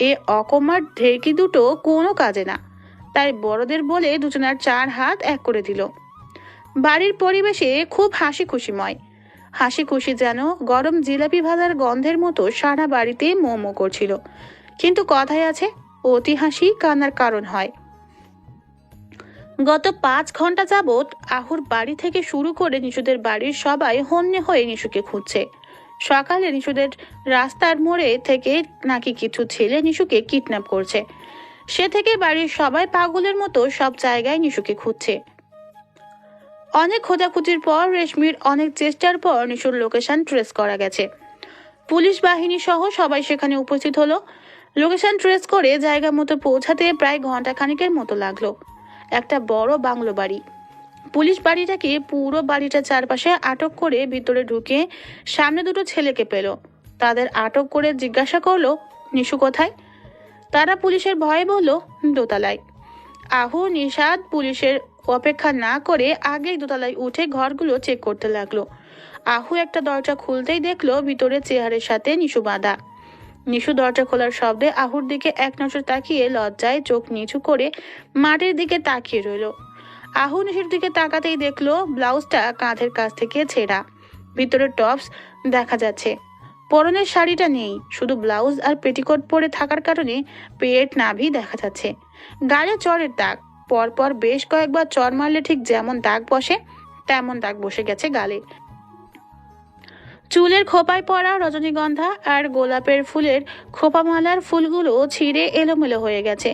এ অকমার ঢেকি দুটো কোনো কাজে না, তাই বড়দের বলে দুজনার 4 হাত এক করে দিল। বাড়ির পরিবেশে খুব হাসি খুশিময়। হাসি খুশি যেন গরম জিলাপি ভাজার গন্ধের মতো সারা বাড়িতে মোমো করছিল। কিন্তু কথায় আছে, অতি হাসি কান্নার কারণ হয়। গত 5 ঘন্টা যাবৎ আহুর বাড়ি থেকে শুরু করে নিশুদের বাড়ির সবাই হন্যে হয়ে নিশুকে খুঁজছে। সকালে নিশুদের রাস্তার মোড়ে থেকে নাকি কিছু ছেলে নিশুকে কিডন্যাপ করছে। সে থেকে বাড়ির সবাই পাগলের মতো সব জায়গায় নিশুকে খুঁজছে। অনেক খোঁজাখুঁজির পর রেশমির অনেক চেষ্টার পর নিশুর লোকেশন ট্রেস করা গেছে। পুলিশ বাহিনী সহ সবাই সেখানে উপস্থিত হলো। লোকেশন ট্রেস করে জায়গা মতো পৌঁছাতে প্রায় ঘন্টা খানিকের মতো লাগলো। একটা বড় বাংলো বাড়ি। পুলিশ বাড়িটাকে পুরো বাড়িটা চারপাশে আটক করে ভিতরে ঢুকে সামনে দুটো ছেলেকে পেল। তাদের আটক করে জিজ্ঞাসা করলো নিশু কোথায়। তারা পুলিশের ভয়ে বলল দোতলায়। আহু নিশাদ পুলিশের অপেক্ষা না করে আগেই দোতলায় উঠে ঘরগুলো চেক করতে লাগলো। আহু একটা দরজা খুলতেই দেখলো ভিতরে চেয়ারের সাথে নিশু বাঁধা। নিশু দরজা খোলার শব্দে আহুর দিকে এক নজর তাকিয়ে লজ্জায় চোখ নিচু করে মাটির দিকে তাকিয়ে রইল। আহু নিশুর দিকে তাকাতেই দেখলো ব্লাউজটা কাঁধের কাছ থেকে ছেঁড়া, ভিতরে টপস দেখা যাচ্ছে। পরনের শাড়িটা নেই, শুধু ব্লাউজ আর পেটিকোট পরে থাকার কারণে পেট নাভি দেখা যাচ্ছে। গালে চড়ের দাগ, পরপর বেশ কয়েকবার চড় মারলে ঠিক যেমন দাগ বসে তেমন দাগ বসে গেছে গালে। চুলের খোপায় পড়া রজনীগন্ধা আর গোলাপের ফুলের খোপামালার ফুলগুলো ছিঁড়ে এলোমেলো হয়ে গেছে।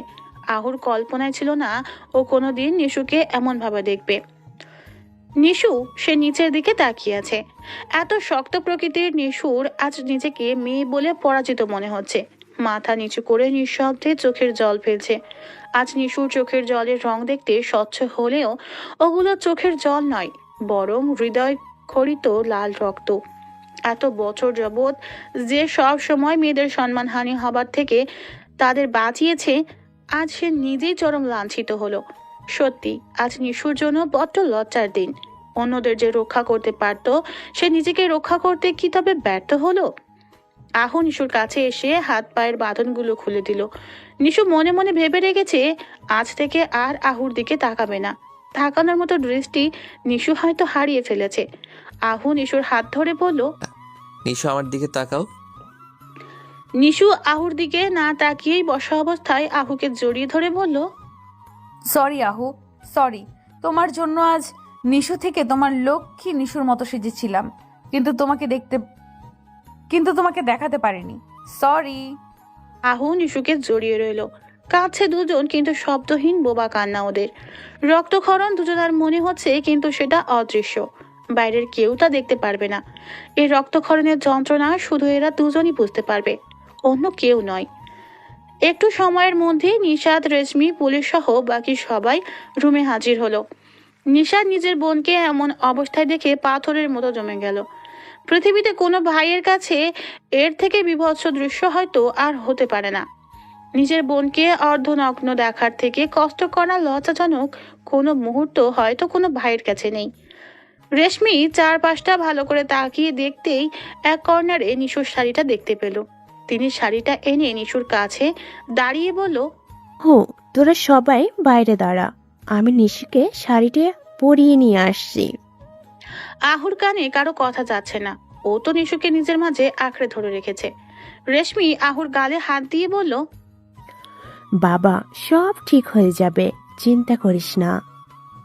আহুর কল্পনায় ছিল না ও কোনোদিন নিশুকে এমন ভাবে দেখবে। নিশু সে নিচের দিকে তাকিয়ে আছে। এত শক্ত প্রকৃতির নিশুর আজ নিজেকে মেয়ে বলে পরাজিত মনে হচ্ছে। মাথা নিচু করে নিঃশব্দে চোখের জল ফেলছে। আজ নিশুর চোখের জলের রং দেখতে স্বচ্ছ হলেও ওগুলো চোখের জল নয়, বরং হৃদয় খরিত লাল রক্ত। এত বছর যাবৎ যে সব সময় মেয়েদের সম্মানহানি হবার থেকে তাদের বাঁচিয়েছে, আজ সে নিজেই চরম লাঞ্ছিত হলো। সত্যি আজ নিশুর জন্য বড্ড লজ্জার দিন। অন্যদের যে রক্ষা করতে পারত, সে নিজেকে রক্ষা করতে কি তবে ব্যর্থ হলো? আহু নিশুর কাছে এসে হাত পায়ের বাঁধনগুলো খুলে দিল। নিশু মনে মনে ভেবে রেখেছে আজ থেকে আর আহুর দিকে তাকাবে না। তাকানোর মতো দৃষ্টি নিশু হয়তো হারিয়ে ফেলেছে। আহু নিশুর হাত ধরে বলল, নিশু আমার দিকে তাকাও। নিশু আহুর দিকে না তাকিয়েই বসা অবস্থায় আহুকে জড়িয়ে ধরে বলল, সরি আহু, সরি। তোমার জন্য আজ নিশু থেকে তোমার লক্ষ্মী নিশুর মতো সেজেছিলাম, কিন্তু তোমাকে দেখাতে পারিনি। সরি। আহু নিশুকে জড়িয়ে রইল। কাছে দুজন, কিন্তু শব্দহীন বোবা কান্না ওদের। রক্তক্ষরণ দুজনার মনে হচ্ছে, কিন্তু সেটা অদৃশ্য। বাইরের কেউ তা দেখতে পারবে না। এই রক্তক্ষরণের যন্ত্রণা শুধু এরা দুজনই বুঝতে পারবে, অন্য কেউ নয়। একটু সময়ের মধ্যে নিশাদ, রেশমি, পুলিশ সহ বাকি সবাই রুমে হাজির হলো। নিশাদ নিজের বোনকে এমন অবস্থায় দেখে পাথরের মতো জমে গেল। পৃথিবীতে কোনো ভাইয়ের কাছে এর থেকে বীভৎস দৃশ্য হয়তো আর হতে পারে না। নিজের বোনকে অর্ধনগ্ন দেখার থেকে কষ্ট করা লজ্জাজনক কোনো মুহূর্ত হয়তো কোনো ভাইয়ের কাছে নেই। রেশমি চারপাশটা ভালো করে তাকিয়ে দেখতেই এক কর্নারে নিশুর শাড়িটা দেখতে পেল। তিনি শাড়িটা এনে নিশুর কাছে দাঁড়িয়ে বলল, হো, তোরা সবাই বাইরে দাঁড়া, আমি নিশিকে শাড়িটা পরিয়ে নিয়ে আসছি। আহুর কানে কারো কথা যাচ্ছে না। ও তো নিশুকে নিজের মাঝে আঁকড়ে ধরে রেখেছে। রেশমি আহুর গালে হাত দিয়ে বলল, বাবা, সব ঠিক হয়ে যাবে, চিন্তা করিস না।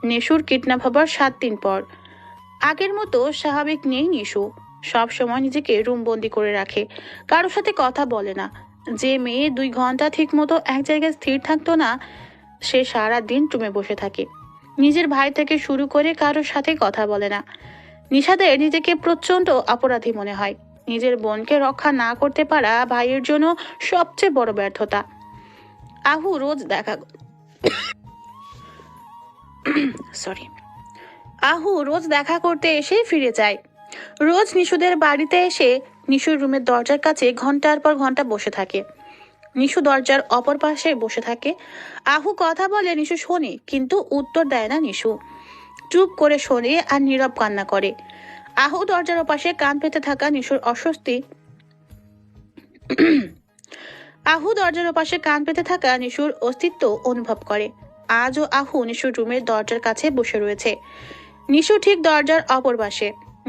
নিশুর কিডন্যাপ হবার 7 দিন পর। আগের মতো স্বাভাবিক নেই নিশু। সব সময় নিজেকে রুম বন্দি করে রাখে, কারোর সাথে কথা বলে না। যে মেয়ে 2 ঘন্টা ঠিক মতো এক জায়গায় স্থির থাকতো না, সে সারা দিন রুমে বসে থাকে। নিজের ভাই থেকে শুরু করে কারোর সাথে কথা বলে না। নিশাদের নিজেকে প্রচন্ড অপরাধী মনে হয়। নিজের বোনকে রক্ষা না করতে পারা ভাইয়ের জন্য সবচেয়ে বড় ব্যর্থতা। আহু রোজ দেখা আহু রোজ দেখা করতে এসে ফিরে যায়। রোজ নিশুদের বাড়িতে এসে নিশুর রুমের দরজার কাছে ঘন্টার পর ঘন্টা বসে থাকে। নিশু দরজার অপর পাশে বসে থাকে। আহু কথা বলে নিশু শোনে, কিন্তু উত্তর দেয় না নিশু। চুপ করে শোনে আর নীরব কান্না করে। আহু দরজার ওপাশে কান পেতে থাকা নিশুর অস্বস্তি আহু দরজার ওপাশে কান পেতে থাকা নিশুর অস্তিত্ব অনুভব করে। আজও আহু নিশুর রুমের দরজার কাছে বসে রয়েছে। নিশু ঠিক দরজার অপর পাশে,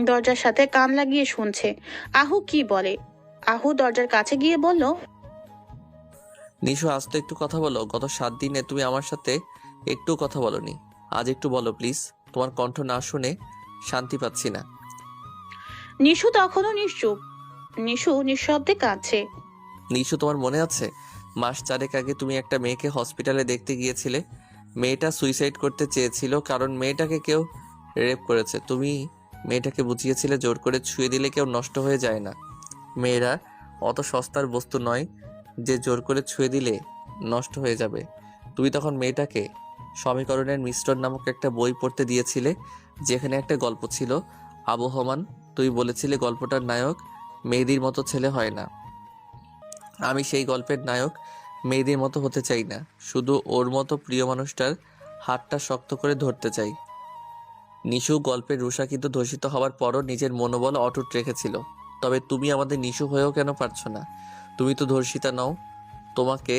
দরজার সাথে কান লাগিয়ে শুনছে আহু কি বলে। আহু দরজার কাছে গিয়ে বলল, নিশু, আজ তো একটু কথা বলো। গত 7 দিনে তুমি আমার সাথে একটু কথা বলোনি। আজ একটু বলো প্লিজ। তোমার কণ্ঠ না শুনে শান্তি পাচ্ছি না। নিশু তখনও নিশ্চুপ। নিশু নিঃশব্দে কাঁদছে। নিশু, তোমার মনে আছে 4 মাস আগে তুমি একটা মেয়েকে হসপিটালে দেখতে গিয়েছিলে? মেয়েটা সুইসাইড করতে চেয়েছিল, কারণ মেয়েটাকে কেউ রেপ করেছে। তুমি মেয়েটাকে বুঝিয়েছিলে জোর করে ছুঁয়ে দিলে কেউ নষ্ট হয়ে যায় না। মেয়েরা অত সস্তার বস্তু নয় যে জোর করে ছুঁয়ে দিলে নষ্ট হয়ে যাবে। তুমি তখন মেয়েটাকে সমীকরণের মিশ্রণ নামক একটা বই পড়তে দিয়েছিলে, যেখানে একটা গল্প ছিল আবহমান। তুই বলেছিলে গল্পটার নায়ক মেয়েদের মতো ছেলে হয় না। আমি সেই গল্পের নায়ক মেয়েদের মতো হতে চাই না, শুধু ওর মতো প্রিয় মানুষটার হাতটা শক্ত করে ধরতে চাই। নিশু গল্পের রুষা কিন্তু ধর্ষিত হওয়ার পরও নিজের মনোবল অটুট রেখেছিল। তবে তুমি আমাদের নিশু হয়েও কেন পারছো না? তুমি তো ধর্ষিতা নও, তোমাকে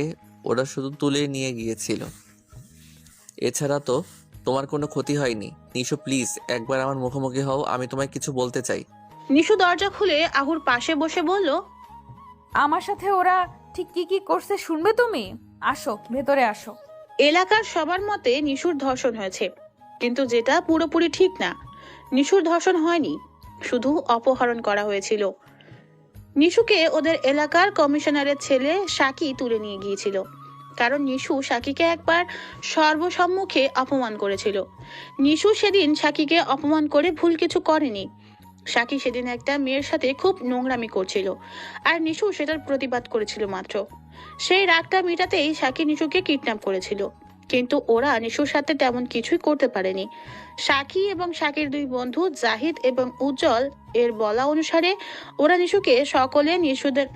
ওরা শুধু তুলে নিয়ে গিয়েছিল। এছাড়া তো তোমার কোনো ক্ষতি হয়নি। নিশু প্লিজ, একবার আমার মুখোমুখি হও, আমি তোমায় কিছু বলতে চাই। নিশু দরজা খুলে আহুর পাশে বসে বলল, আমার সাথে ওরা ঠিক কি কি করছে শুনবে তুমি? আসো, ভেতরে আসো। এলাকার সবার মতে নিশুর ধর্ষণ হয়েছে, কিন্তু যেটা পুরোপুরি ঠিক না। নিশুর ধর্ষণ হয়নি, শুধু অপহরণ করা হয়েছিল। নিশুকে ওদের এলাকার কমিশনারের ছেলে সাকি তুলে নিয়ে গিয়েছিল, কারণ নিশু সাকিকে একবার সর্বসম্মুখে অপমান করেছিল। নিশু সেদিন সাকিকে অপমান করে ভুল কিছু করেনি। সাকি সেদিন একটা মেয়ের সাথে খুব নোংরামি করছিল, আর নিশু সেটার প্রতিবাদ করেছিল মাত্র। সেই রাগটা মেটাতেই সাকি নিশুকে কিডন্যাপ করেছিল, কিন্তু ওরা নিশুর সাথে তেমন কিছুই করতে পারেনি। সাকি এবং সাকির 2 বন্ধু জাহিদ এবং উজ্জ্বল এর বলা অনুসারে ওরা নিশুকে সকলে নিশুদের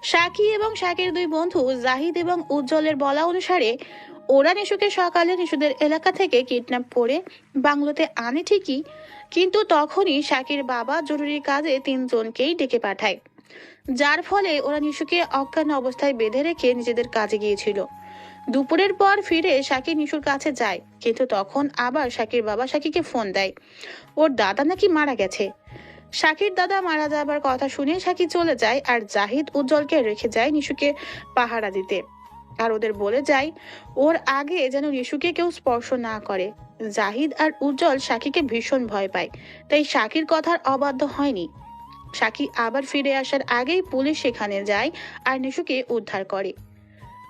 সাকি এবং সাকির 2 বন্ধু জাহিদ এবং উজ্জ্বলের বলা অনুসারে ওরা নিশুকে সকালে নিশুদের এলাকা থেকে কিডন্যাপ করে বাংলোতে আনে ঠিকই, কিন্তু তখনই সাকির বাবা জরুরি কাজে 3 জনকেই ডেকে পাঠায়, যার ফলে ওরা নিশুকে অজ্ঞান অবস্থায় বেঁধে রেখে নিজেদের কাজে গিয়েছিল। দুপুরের পর ফিরে সাকি নিশুর কাছে যায়, কিন্তু তখন আবার সাকির বাবা সাকিকে ফোন দেয় ওর দাদা নাকি মারা গেছে। শাকির দাদা মারা যাবার কথা শুনে শাকি চলে যায় আর জাহিদ উজ্জ্বলকে রেখে যায় নিশুকে পাহারা দিতে। আর ওদের বলে যায় ওর আগে যেন নিশুকে কেউ স্পর্শ না করে। জাহিদ আর উজ্জ্বল শাকিকে ভীষণ ভয় পায়, তাই শাকির কথার অবাধ্য হয়নি। শাকি আবার ফিরে আসার আগেই পুলিশ সেখানে যায় আর নিশুকে উদ্ধার করে।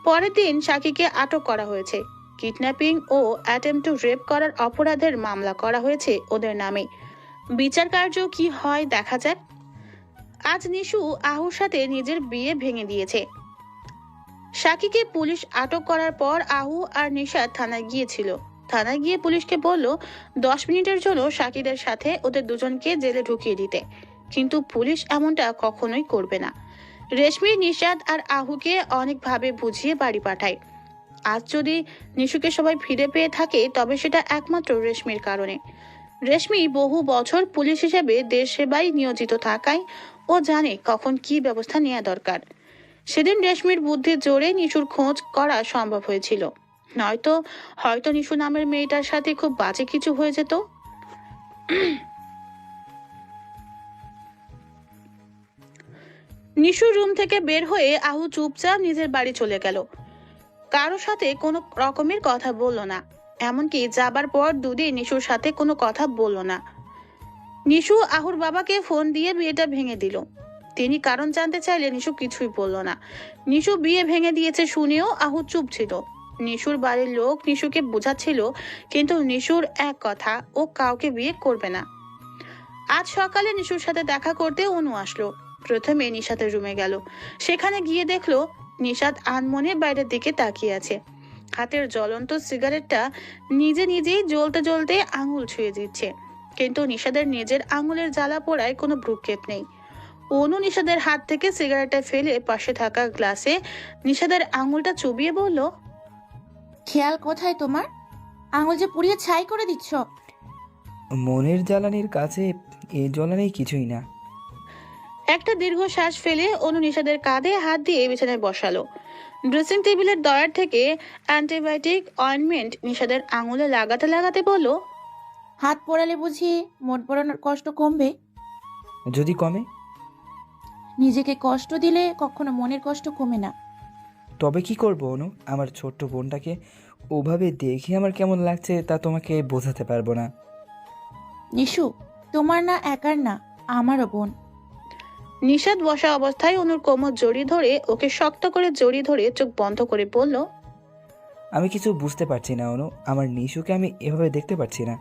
পরের দিন শাকিকে আটক করা হয়েছে। কিডন্যাপিং ও অ্যাটেম্প টু রেপ করার অপরাধের মামলা করা হয়েছে ওদের নামে। বিচার কার্য কি হয় দেখা যাক। আজ নিশু আহুর সাথে নিজের বিয়ে ভেঙে দিয়েছে। শাকিকে পুলিশ আটক করার পর আহু আর নিশাদ থানায় গিয়েছিল। থানায় গিয়ে পুলিশকে বলল 10 মিনিটের জন্য শাকিদের সাথে ওদের দুজনকে জেলে ঢুকিয়ে দিতে, কিন্তু পুলিশ এমনটা কখনোই করবে না। রেশমি নিশাদ আর আহুকে অনেকভাবে বুঝিয়ে বাড়ি পাঠায়। আজ যদি নিশুকে সবাই ফিরে পেয়ে থাকে তবে সেটা একমাত্র রেশমির কারণে। রেশমি বহু বছর পুলিশ হিসেবে দেশ সেবায় নিয়োজিত থাকায় ও জানে কখন কি ব্যবস্থা নেওয়া দরকার। সেদিন রেশমির বুদ্ধির জোরে নিশুর খোঁজ করা সম্ভব হয়েছিল, নয়তো হয়তো নিশু নামের মেয়েটার সাথে খুব বাজে কিছু হয়ে যেত। নিশুর রুম থেকে বের হয়ে আহু চুপচাপ নিজের বাড়ি চলে গেল। কারো সাথে কোনো রকমের কথা বলল না, এমনকি যাবার পর দুদিন নিশুর সাথে কোনো কথা বলল না। নিশু আহুর বাবাকে ফোন দিয়ে বিয়েটা ভেঙে দিল। তিনি কারণ জানতে চাইলে নিশু কিছুই বলল না। নিশু বিয়ে ভেঙে দিয়েছে শুনেও আহু চুপ ছিল। নিশুর বাড়ির লোক নিশুকে বোঝাচ্ছিল, কিন্তু নিশুর এক কথা, ও কাউকে বিয়ে করবে না। আজ সকালে নিশুর সাথে দেখা করতে অনু আসলো। প্রথমে নিশাতের রুমে গেল। সেখানে গিয়ে দেখলো নিশাত আনমনে বাইরের দিকে তাকিয়ে আছে। হাতের জ্বলন্ত সিগারেটটা নিজে নিজেই জ্বলতে জ্বলতে আঙুল ছুঁয়ে দিচ্ছে, কিন্তু নিশাদের নিজের আঙুলের জ্বালা পোড়ায় কোনো ভ্রুক্ষেপ নেই। অনু নিশাদের হাত থেকে সিগারেটটা ফেলে পাশে থাকা গ্লাসে নিশাদের আঙুলটা চুবিয়ে বলল, খেয়াল কোথায় তোমার? আঙুল যে পুড়িয়ে ছাই করে দিচ্ছ। মনের জ্বালানির কাছে এই জ্বালানি কিছুই না। একটা দীর্ঘ শ্বাস ফেলে অনু নিশাদের কাঁধে হাত দিয়ে বিছানায় বসালো। ড্রেসিং টেবিলের দয়ার থেকে অ্যান্টিবায়োটিক অয়েন্টমেন্ট নিশাদের আঙুলে লাগাতে লাগাতে বলল, হাত পোড়ালে বুঝি মন পোড়ানোর কষ্ট কমবে? যদি কমে? নিজেকে কষ্ট দিলে কখনো মনের কষ্ট কমে না। তবে কি করবো অনু? আমার ছোট্ট বোনটাকে ওভাবে দেখে আমার কেমন লাগছে তা তোমাকে বোঝাতে পারবো না। নিশু, তোমার না একার না, আমারও বোন। নিশাদ বসা অবস্থায় অনুর কোমর জড়িয়ে ধরে ওকে শক্ত করে জড়িয়ে ধরে চোখ বন্ধ করে বলল, আমি কিছু বুঝতে পারছি না অনু, আমার নিশুকে আমি এভাবে দেখতে পাচ্ছি না।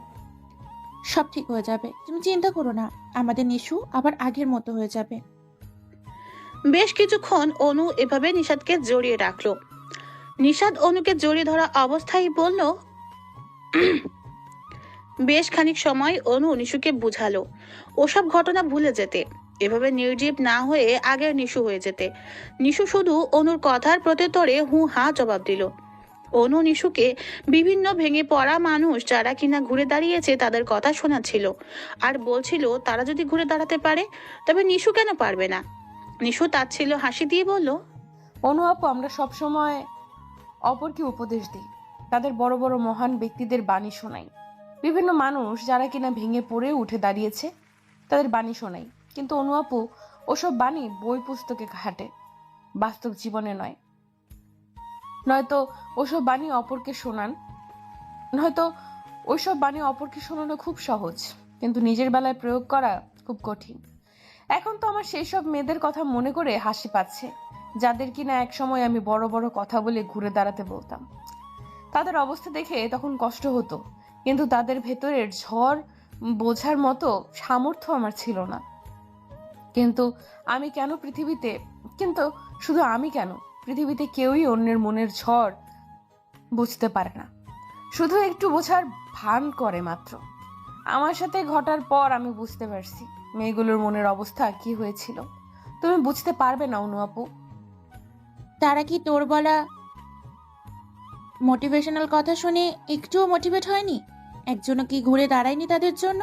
সব ঠিক হয়ে যাবে, তুমি চিন্তা করো না। আমাদের নিশু আবার আগের মতো হয়ে যাবে। বেশ কিছুক্ষণ অনু এভাবে নিশাদকে জড়িয়ে রাখলো। নিশাদ অনুকে জড়িয়ে ধরা অবস্থায় বলল, বেশ খানিক সময় অনু নিশুকে বুঝালো ওসব ঘটনা ভুলে যেতে, এভাবে নির্জীব না হয়ে আগের নিশু হয়ে যেতে। নিশু শুধু অনুর কথার প্রত্যুত্তরে হু হা জবাব দিল। অনু নিশুকে বিভিন্ন ভেঙে পড়া মানুষ যারা কিনা ঘুরে দাঁড়িয়েছে তাদের কথা শোনাচ্ছিল, আর বলছিল তারা যদি ঘুরে দাঁড়াতে পারে তবে নিশু কেন পারবে না। নিশু তাচ্ছিল্য হাসি দিয়ে বলল, অনু আপু, আমরা সবসময় অপরকে উপদেশ দিই, তাদের বড় বড় মহান ব্যক্তিদের বাণী শোনাই। বিভিন্ন মানুষ যারা কিনা ভেঙে পড়ে উঠে দাঁড়িয়েছে তাদের বাণী শোনাই, কিন্তু অনু আপু, ওসব বাণী বই পুস্তকে ঘাটে, বাস্তব জীবনে নয়। নয়তো ওইসব বাণী অপরকে শোনানো খুব সহজ, কিন্তু নিজের বেলায় প্রয়োগ করা খুব কঠিন। এখন তো আমার সেই সব মেয়েদের কথা মনে করে হাসি পাচ্ছে যাদের কিনা এক সময় আমি বড় বড় কথা বলে ঘুরে দাঁড়াতে বলতাম। তাদের অবস্থা দেখে তখন কষ্ট হতো, কিন্তু তাদের ভেতরের ঝড় বোঝার মতো সামর্থ্য আমার ছিল না। কিন্তু শুধু আমি কেন, পৃথিবীতে কেউই অন্যের মনের ঝড় বুঝতে পারে না, শুধু একটু বোঝার ভান করে মাত্র। আমার সাথে ঘটার পর আমি বুঝতে পারছি মেয়েগুলোর মনের অবস্থা কি হয়েছিল। তুমি বুঝতে পারবে না অনু আপু। তারা কি তোর বলা মোটিভেশনাল কথা শুনে একটুও মোটিভেট হয়নি? একজনও কি ঘুরে দাঁড়ায়নি তাদের জন্য?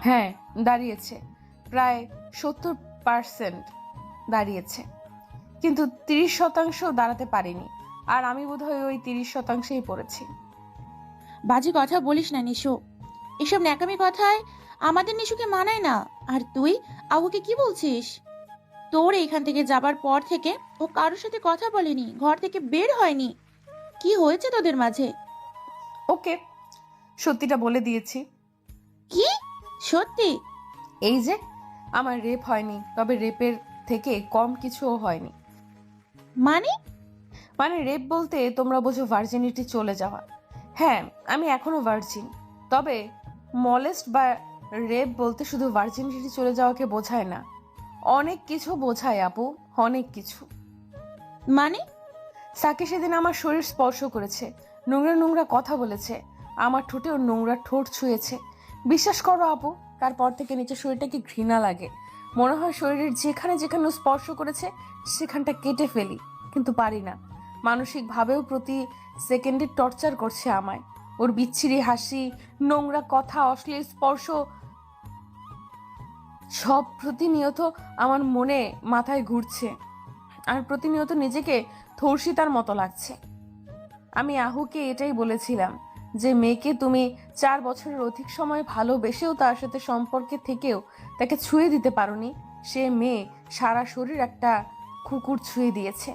হ্যাঁ, দাঁড়িয়েছে, প্রায় 70% দাঁড়িয়েছে, কিন্তু 30% দাঁড়াতে পারিনি। আর আমি বোধহয় ওই 30%ই পড়েছি। বাজে কথা বলিস না নিশু, এসব ন্যাকামি কথায় আমাদের নিশুকে মানায় না। আর তুই আহুকে কি বলছিস? তোর এইখান থেকে যাবার পর থেকে ও কারোর সাথে কথা বলেনি, ঘর থেকে বের হয়নি। কি হয়েছে তোদের মাঝে? ওকে, সত্যিটা বলে দিয়েছি। কি সত্যি? এই যে আমার রেপ হয়নি, তবে রেপের থেকে কম কিছুও হয়নি। মানে? মানে রেপ বলতে তোমরা বোঝো ভার্জিনিটি চলে যাওয়া। হ্যাঁ, আমি এখনো ভার্জিন, তবে মলেস্ট বা রেপ বলতে শুধু ভার্জিনিটি চলে যাওয়াকে বোঝায় না, অনেক কিছু বোঝায় আপু, অনেক কিছু। মানে? সাকে সেদিন আমার শরীর স্পর্শ করেছে, নোংরা নোংরা কথা বলেছে, আমার ঠোঁটেও নোংরা ঠোঁট ছুঁয়েছে। বিশ্বাস করো আপু, তারপর থেকে নিচের শরীরটাকে ঘৃণা লাগে। মনে হয় শরীরের যেখানে যেখানে ও স্পর্শ করেছে সেখানটা কেটে ফেলি, কিন্তু পারি না। মানসিকভাবেও প্রতি সেকেন্ডে টর্চার করছে আমায়। ওর বিচ্ছিরি হাসি, নোংরা কথা, অশ্লীল স্পর্শ সব প্রতিনিয়ত আমার মনে মাথায় ঘুরছে, আর প্রতিনিয়ত নিজেকে ধর্ষিতার মতো লাগছে। আমি আহুকে এটাই বলেছিলাম যে মেয়েকে তুমি 4 বছরের অধিক সময় ভালোবেসেও তার সাথে সম্পর্কে থেকেও তাকে ছুঁয়ে দিতে পারোনি। সে মেয়ে সারা শরীর একটা কুকুর ছুঁয়ে দিয়েছে।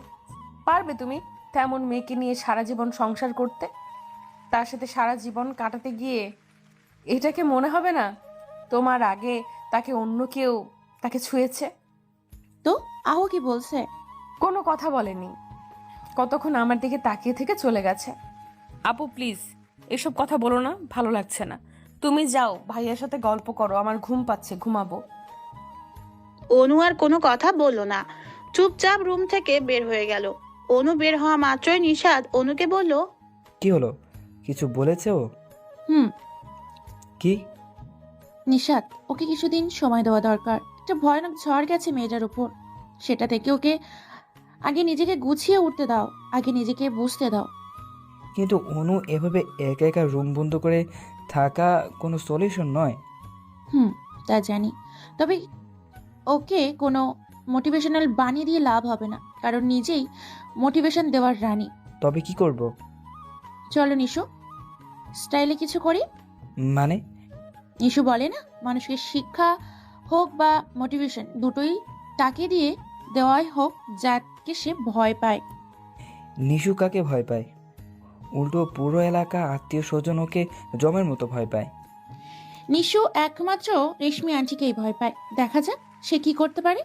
পারবে তুমি তেমন মেয়েকে নিয়ে সারা জীবন সংসার করতে? তার সাথে সারা জীবন কাটাতে গিয়ে এটাকে মনে হবে না তোমার আগে তাকে অন্য কেউ তাকে ছুঁয়েছে? তো আহু কি বলছে? কোনো কথা বলেনি, কতক্ষণ আমার দিকে তাকিয়ে থেকে চলে গেছে। আপু প্লিজ এসব কথা বলো না, ভালো লাগছে না। তুমি যাও ভাইয়ার সাথে গল্প করো, আমার ঘুম পাচ্ছে, ঘুমাবো। অনু আর কোনো কথা বলল না, চুপচাপ রুম থেকে বের হয়ে গেল। অনু বের হওয়া মাত্রই নিশাদ অনুকে বলল, কি হলো? কিছু বলেছে ও? হুম। কি? নিশাত, ওকে কিছুদিন সময় দেওয়া দরকার। একটা ভয়ানক ঝড় গেছে মেয়েটার উপর, সেটা থেকে ওকে আগে নিজেকে গুছিয়ে উঠতে দাও, আগে নিজেকে বুঝতে দাও। কিন্তু অনু এভাবে একা একা রুম বন্ধ করে থাকা কোনো সলিউশন নয়। হুম, তা জানি, তবে ওকে কোনো মোটিভেশনাল বানিয়ে দিয়ে লাভ হবে না, কারণ নিজেই মোটিভেশন দেওয়ার রানী। তবে কি করব? চলো নিশু, স্টাইলে কিছু করি। মানে? নিশু বলে না, মানুষকে শিক্ষা হোক বা মোটিভেশন দুটোই তাকে দিয়ে দেওয়াই হোক যাকে সে ভয় পায়। নিশু কাকে ভয় পায়? উল্টো পুরো এলাকা আত্মীয় স্বজন ওকে জমের মতো ভয় পায়। নিশু একমাত্র রেশমি আন্টিকেই ভয় পায়। দেখা যাক সে কি করতে পারে।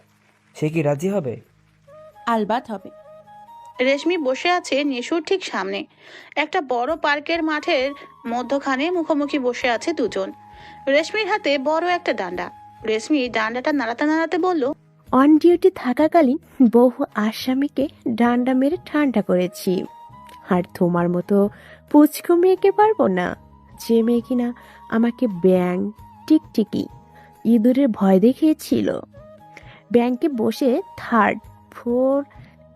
সে কি রাজি হবে? আলবাত হবে। রেশমি বসে আছে নিশুর ঠিক সামনে। একটা বড় পার্কের মাঠের মধ্যখানে মুখোমুখি বসে আছে দুজন। রেশমির হাতে বড় একটা ডান্ডা। রেশমি ডান্ডাটা নাড়াতে নাড়াতে বলল, অন ডিউটি থাকাকালীন বহু আসামিকে ডান্ডা মেরে ঠান্ডা করেছি, আর তোমার মতো পুচকু মেয়েকে পারবো না, যে মেয়ে কিনা আমাকে ব্যাং, টিকটিকি, ইঁদুরের ভয় দেখিয়েছিল, ব্যাংকে বসে 3rd floor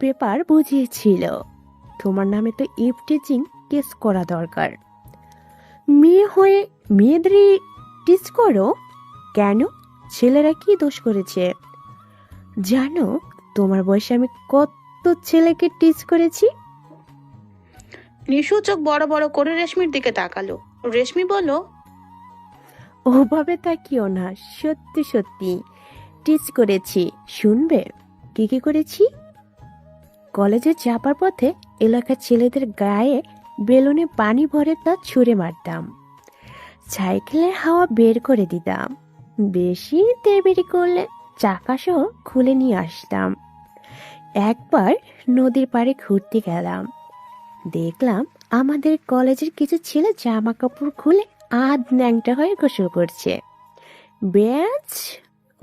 পেপার বুঝিয়েছিল। তোমার নামে তো ইফটিচিং কেস করা দরকার। মেয়ে হয়ে মেয়েদেরই টিচ করো কেন? ছেলেরা কি দোষ করেছে জানো? তোমার বয়সে আমি কত ছেলেকে টিচ করেছি। নিশু চোখ বড় বড় করে রেশমির দিকে তাকালো। রেশমি বলল, ওভাবে তাকিও না, সত্যি সত্যি টিচ করেছি। শুনবে কি কি করেছি? কলেজে যাবার পথে এলাকার ছেলেদের গায়ে বেলুনে পানি ভরে তা ছুঁড়ে মারতাম, সাইকেলের হাওয়া বের করে দিতাম, বেশি দেরি করলে চাকাসহ খুলে নিয়ে আসতাম। একবার নদীর পাড়ে ঘুরতে গেলাম, দেখলাম আমাদের কলেজের কিছু ছেলে জামা কাপড় খুলে আধ ন্যাংটা হয়ে গোসল করছে। ব্যাস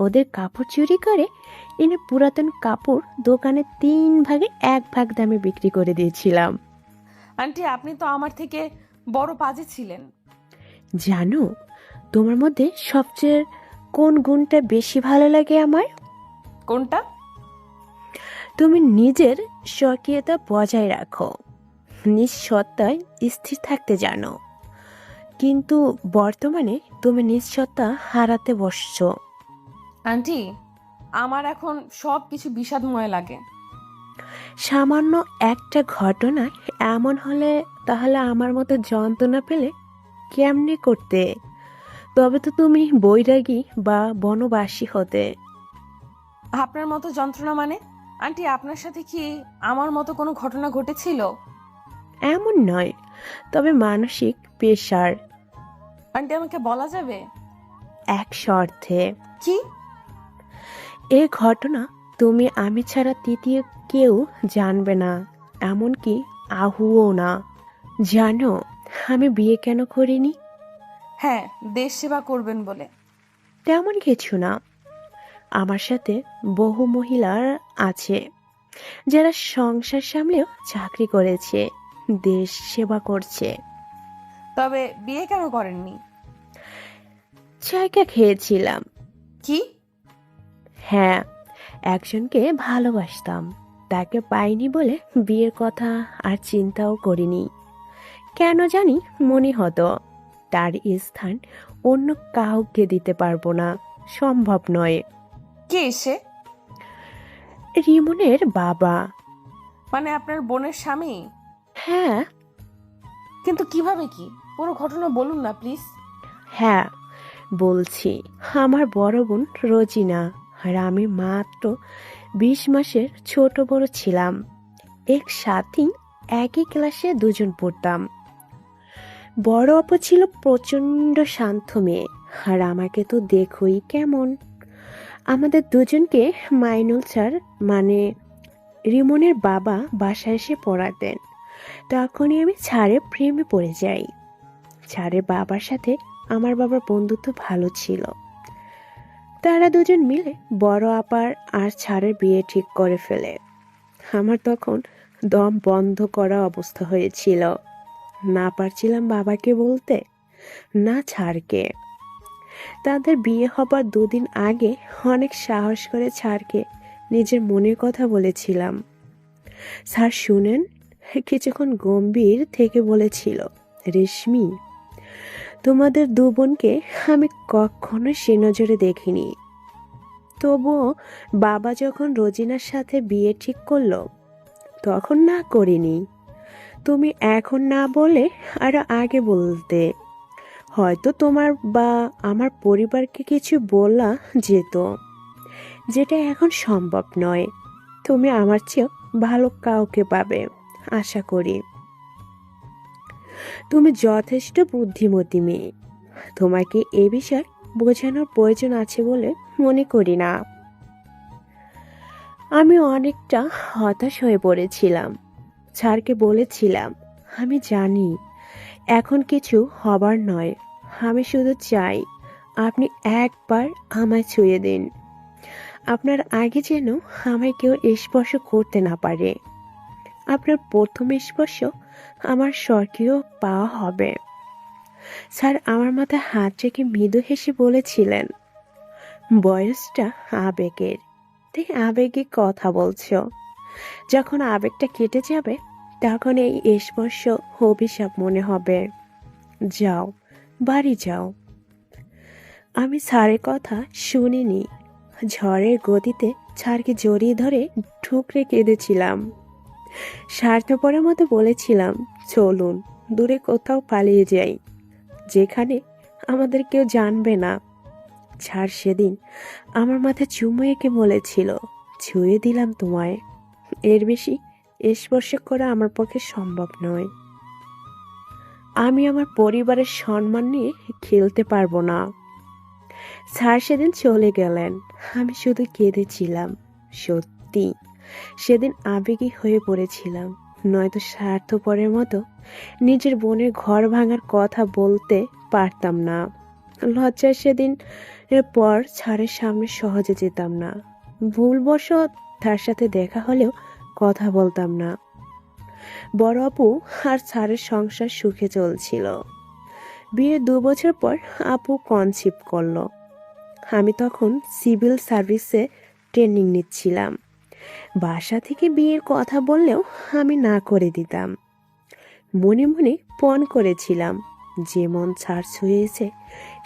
ওদের কাপড় চুরি করে এনে পুরাতন কাপড় দোকানে 3 ভাগে 1 ভাগ দামে বিক্রি করে দিয়েছিলাম। আন্টি আপনি তো আমার থেকে বড় পাজি ছিলেন। জানো তোমার মধ্যে সবচেয়ে কোন গুণটা বেশি ভালো লাগে আমার? কোনটা? তুমি নিজের স্বকীয়তা বজায় রাখো, নিজ সত্তায় স্থির থাকতে জানো, কিন্তু বর্তমানে তুমি নিজ সত্তা হারাতে বসছো। আন্টি আমার এখন সব কিছু বিষাদময় লাগে। সামান্য একটা ঘটনায় এমন হলে তাহলে আমার মতো যন্ত্রণা পেলে কেমনে করতে? তবে তো তুমি বৈরাগী বা বনবাসী হতে। আপনার মতো যন্ত্রণা মানে? আন্টি, আপনার সাথে কি আমার মতো কোনো ঘটনা ঘটেছিল? এমন নয়, তবে মানসিক পেশার আন্টি, আমাকে বলা যাবে? এক শর্তে। কি? এ ঘটনা তুমি আমি ছাড়া তৃতীয় কেউ জানবে না, এমনকি আহুও না। জানো আমি বিয়ে কেন করিনি? হ্যাঁ, দেশ সেবা করবেন বলে। তেমন কিছু না। আমার সাথে বহু মহিলার আছে যারা সংসার সামলেও চাকরি করেছে, দেশ সেবা করছে। তবে বিয়ে কেন করেননি? জায়গা খেয়েছিলাম। কি? হ্যাঁ, একজনকে ভালোবাসতাম, তাকে পাইনি বলে বিয়ের কথা আর চিন্তাও করিনি। কেন জানি মনে হতো তার স্থান অন্য কাউকে দিতে পারবো না, সম্ভব নয়। কে এসে? রিমনের বাবা। মানে আপনার বোনের স্বামী? হ্যাঁ। কিন্তু কিভাবে কি? পুরো ঘটনা বলুন না প্লিজ। হ্যাঁ বলছি, আমার বড় বোন রোজিনা আর আমি মাত্র 20 মাসের ছোট বড় ছিলাম। একসাথেই একই ক্লাসে দুজন পড়তাম। বড় আপু ছিল প্রচণ্ড শান্ত মেয়ে, আর আমাকে তো দেখোই কেমন। আমাদের দুজনকে মাইনুল স্যার মানে রিমনের বাবা বাসায় এসে পড়াতেন। তখনই আমি স্যারের প্রেমে পড়ে যাই। স্যারের বাবার সাথে আমার বাবার বন্ধুত্ব ভালো ছিল। তারা দুজন মিলে বড় আপার আর স্যারের বিয়ে ঠিক করে ফেলে। আমার তখন দম বন্ধ করা অবস্থা হয়েছিল। না পারছিলাম বাবাকে বলতে, না স্যারকে। তাদের বিয়ে হবার 2 দিন আগে অনেক সাহস করে স্যারকে নিজের মনের কথা বলেছিলাম। স্যার শুনেন, কিছুক্ষণ গম্ভীর থেকে বলেছিল, রেশমি, তোমাদের 2 বোনকে আমি কখনো সে নজরে দেখিনি। তবুও বাবা যখন রোজিনার সাথে বিয়ে ঠিক করলো তখন না করিনি। তুমি এখন না বলে আরো আগে বলতে, হয়তো তোমার বা আমার পরিবারকে কিছু বলা যেত, যেটা এখন সম্ভব নয়। তুমি আমার চেয়েও ভালো কাউকে পাবে আশা করি। তুমি যথেষ্ট বুদ্ধিমতী মেয়ে, তোমাকে এ বিষয়ে বোঝানোর প্রয়োজন আছে বলে মনে করি না। আমি অনেকটা হতাশ হয়ে পড়েছিলাম। স্যারকে বলেছিলাম, আমি জানি এখন কিছু হবার নয়, আমি শুধু চাই আপনি একবার আমায় ছুঁয়ে দিন। আপনার আগে যেন আমায় কেউ স্পর্শ করতে না পারে। আপনার প্রথম স্পর্শ আমার স্বর্গীয় পাওয়া হবে। স্যার আমার মাথায় হাত রেখে মৃদু হেসে বলেছিলেন, বয়সটা আবেগের, তাই আবেগে কথা বলছো। যখন আবেগটা কেটে যাবে তখন এই স্পর্শ অভিশাপ মনে হবে। যাও, বাড়ি যাও। আমি স্যারের কথা শুনিনি। ঝড়ের গতিতে স্যারকে জড়িয়ে ধরে ঠুকরে কেঁদেছিলাম। স্বার্থপরের মতো বলেছিলাম, চলুন দূরে কোথাও পালিয়ে যাই, যেখানে আমাদের কেউ জানবে না। স্যার সেদিন আমার মাথায় চুমু এঁকে বলেছিল, ছুঁয়ে দিলাম তোমায়, এর বেশি স্পর্শ করা আমার পক্ষে সম্ভব নয়। আমি আমার পরিবারের সম্মান নিয়ে খেলতে পারবো না। স্যার সেদিন চলে গেলেন, আমি শুধু কেঁদেছিলাম। সত্যি সেদিন আবেগী হয়ে পড়েছিলাম, নয়তো স্বার্থপরের মতো নিজের বোনের ঘর ভাঙার কথা বলতে পারতাম না। লজ্জায় সেদিন এর পর স্যারের সামনে সহজে যেতাম না। ভুলবশত তার সাথে দেখা হলেও কথা বলতাম না। বড় আপু আর স্যারের সংসার সুখে চলছিল। বিয়ের 2 বছর পর আপু কনসিভ করলো। আমি তখন সিভিল সার্ভিসে ট্রেনিং নিচ্ছিলাম। বাসা থেকে বিয়ের কথা বললেও আমি না করে দিতাম। মনে মনে পণ করেছিলাম, যেমন স্যার ছুঁয়েছে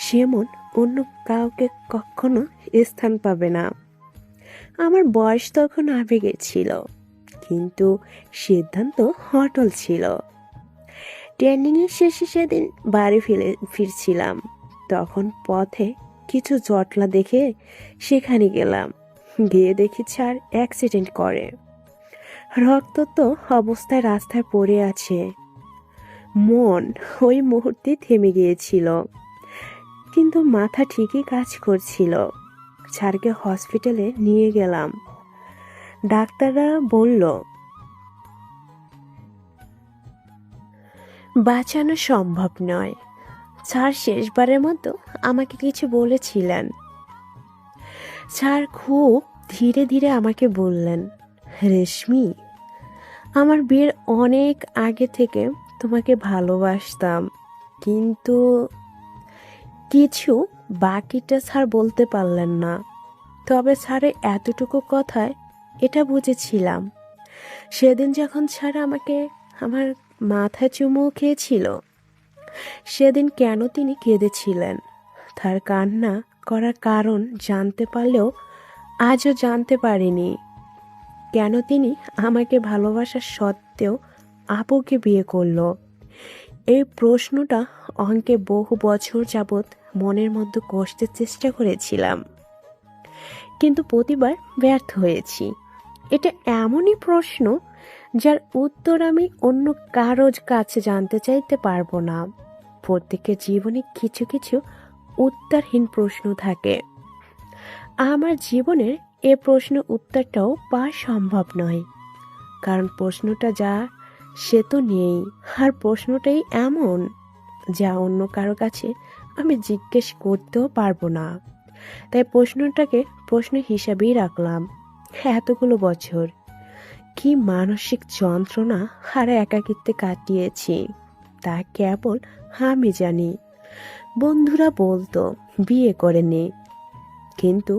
সেমন অন্য কাউকে কখনো স্থান পাবে না। আমার বয়স তখন আবেগে ছিল, কিন্তু সিদ্ধান্ত অটল ছিল। ট্রেনিংয়ের শেষে সেদিন বাড়ি ফিরছিলাম। তখন পথে কিছু জটলা দেখে সেখানে গেলাম। গিয়ে দেখি ছাড় অ্যাক্সিডেন্ট করে রক্তাক্ত অবস্থায় রাস্তায় পড়ে আছে। মন ওই মুহূর্তে থেমে গিয়েছিল, কিন্তু মাথা ঠিকই কাজ করছিল। ছাড়কে হসপিটালে নিয়ে গেলাম। ডাক্তাররা বলল বাঁচানো সম্ভব নয়। স্যার শেষবারের মতো আমাকে কিছু বলেছিলেন। স্যার খুব ধীরে ধীরে আমাকে বললেন, রেশমি, আমার বিয়ের অনেক আগে থেকে তোমাকে ভালোবাসতাম, কিন্তু কিছু বাকিটা স্যার বলতে পারলেন না। তবে স্যারের এতটুকু কথায় এটা বুঝেছিলাম। সেদিন যখন স্যার আমাকে আমার মাথায় চুমু খেয়েছিল, সেদিন কেন তিনি কেঁদেছিলেন, তার কান্না করার কারণ জানতে পারলেও আজও জানতে পারিনি। কেন তিনি আমাকে ভালোবাসার সত্ত্বেও আপুকে বিয়ে করলো, এই প্রশ্নটা অঙ্কে বহু বছর যাবৎ মনের মধ্যে কষতে চেষ্টা করেছিলাম, কিন্তু প্রতিবার ব্যর্থ হয়েছি। এটা এমনই প্রশ্ন যার উত্তর আমি অন্য কারোর কাছে জানতে চাইতে পারবো না। প্রত্যেকের জীবনে কিছু কিছু উত্তরহীন প্রশ্ন থাকে। আমার জীবনের এ প্রশ্ন উত্তরটাও পাওয়া সম্ভব নয়, কারণ প্রশ্নটা যা সে তো নেই, আর প্রশ্নটাই এমন যা অন্য কারো কাছে আমি জিজ্ঞেস করতেও পারবো না। তাই প্রশ্নটাকে প্রশ্ন হিসাবেই রাখলাম। এতগুলো বছর কি মানসিক যন্ত্রণা আর একাকিত্বে কাটিয়েছি তা কেবল আমি জানি। বন্ধুরা বলতো বিয়ে করে নে, কিন্তু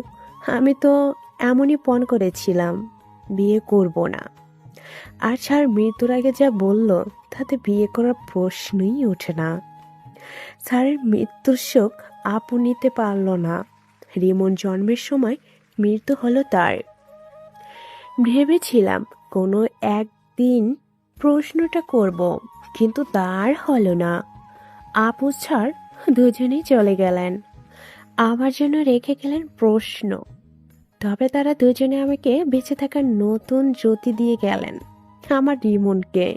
আমি তো এমনই পণ করেছিলাম বিয়ে করব না। আর স্যার মৃত্যুর আগে যা বলল তাতে বিয়ে করার প্রশ্নই ওঠে না। স্যারের মৃত্যুর শোক আপু নিতে পারল না। রিমন জন্মের সময় মৃত্যু হলো তার। ভেবেছিলাম কোনো একদিন প্রশ্নটা করব, কিন্তু তার হলো না। আপু স্যার দুজনেই চলে গেলেন, আমার জন্য রেখে গেলেন প্রশ্ন। তবে তারা দুজনে আমাকে বেঁচে থাকার নতুন জ্যোতি দিয়ে গেলেন, আমার রিমনকে।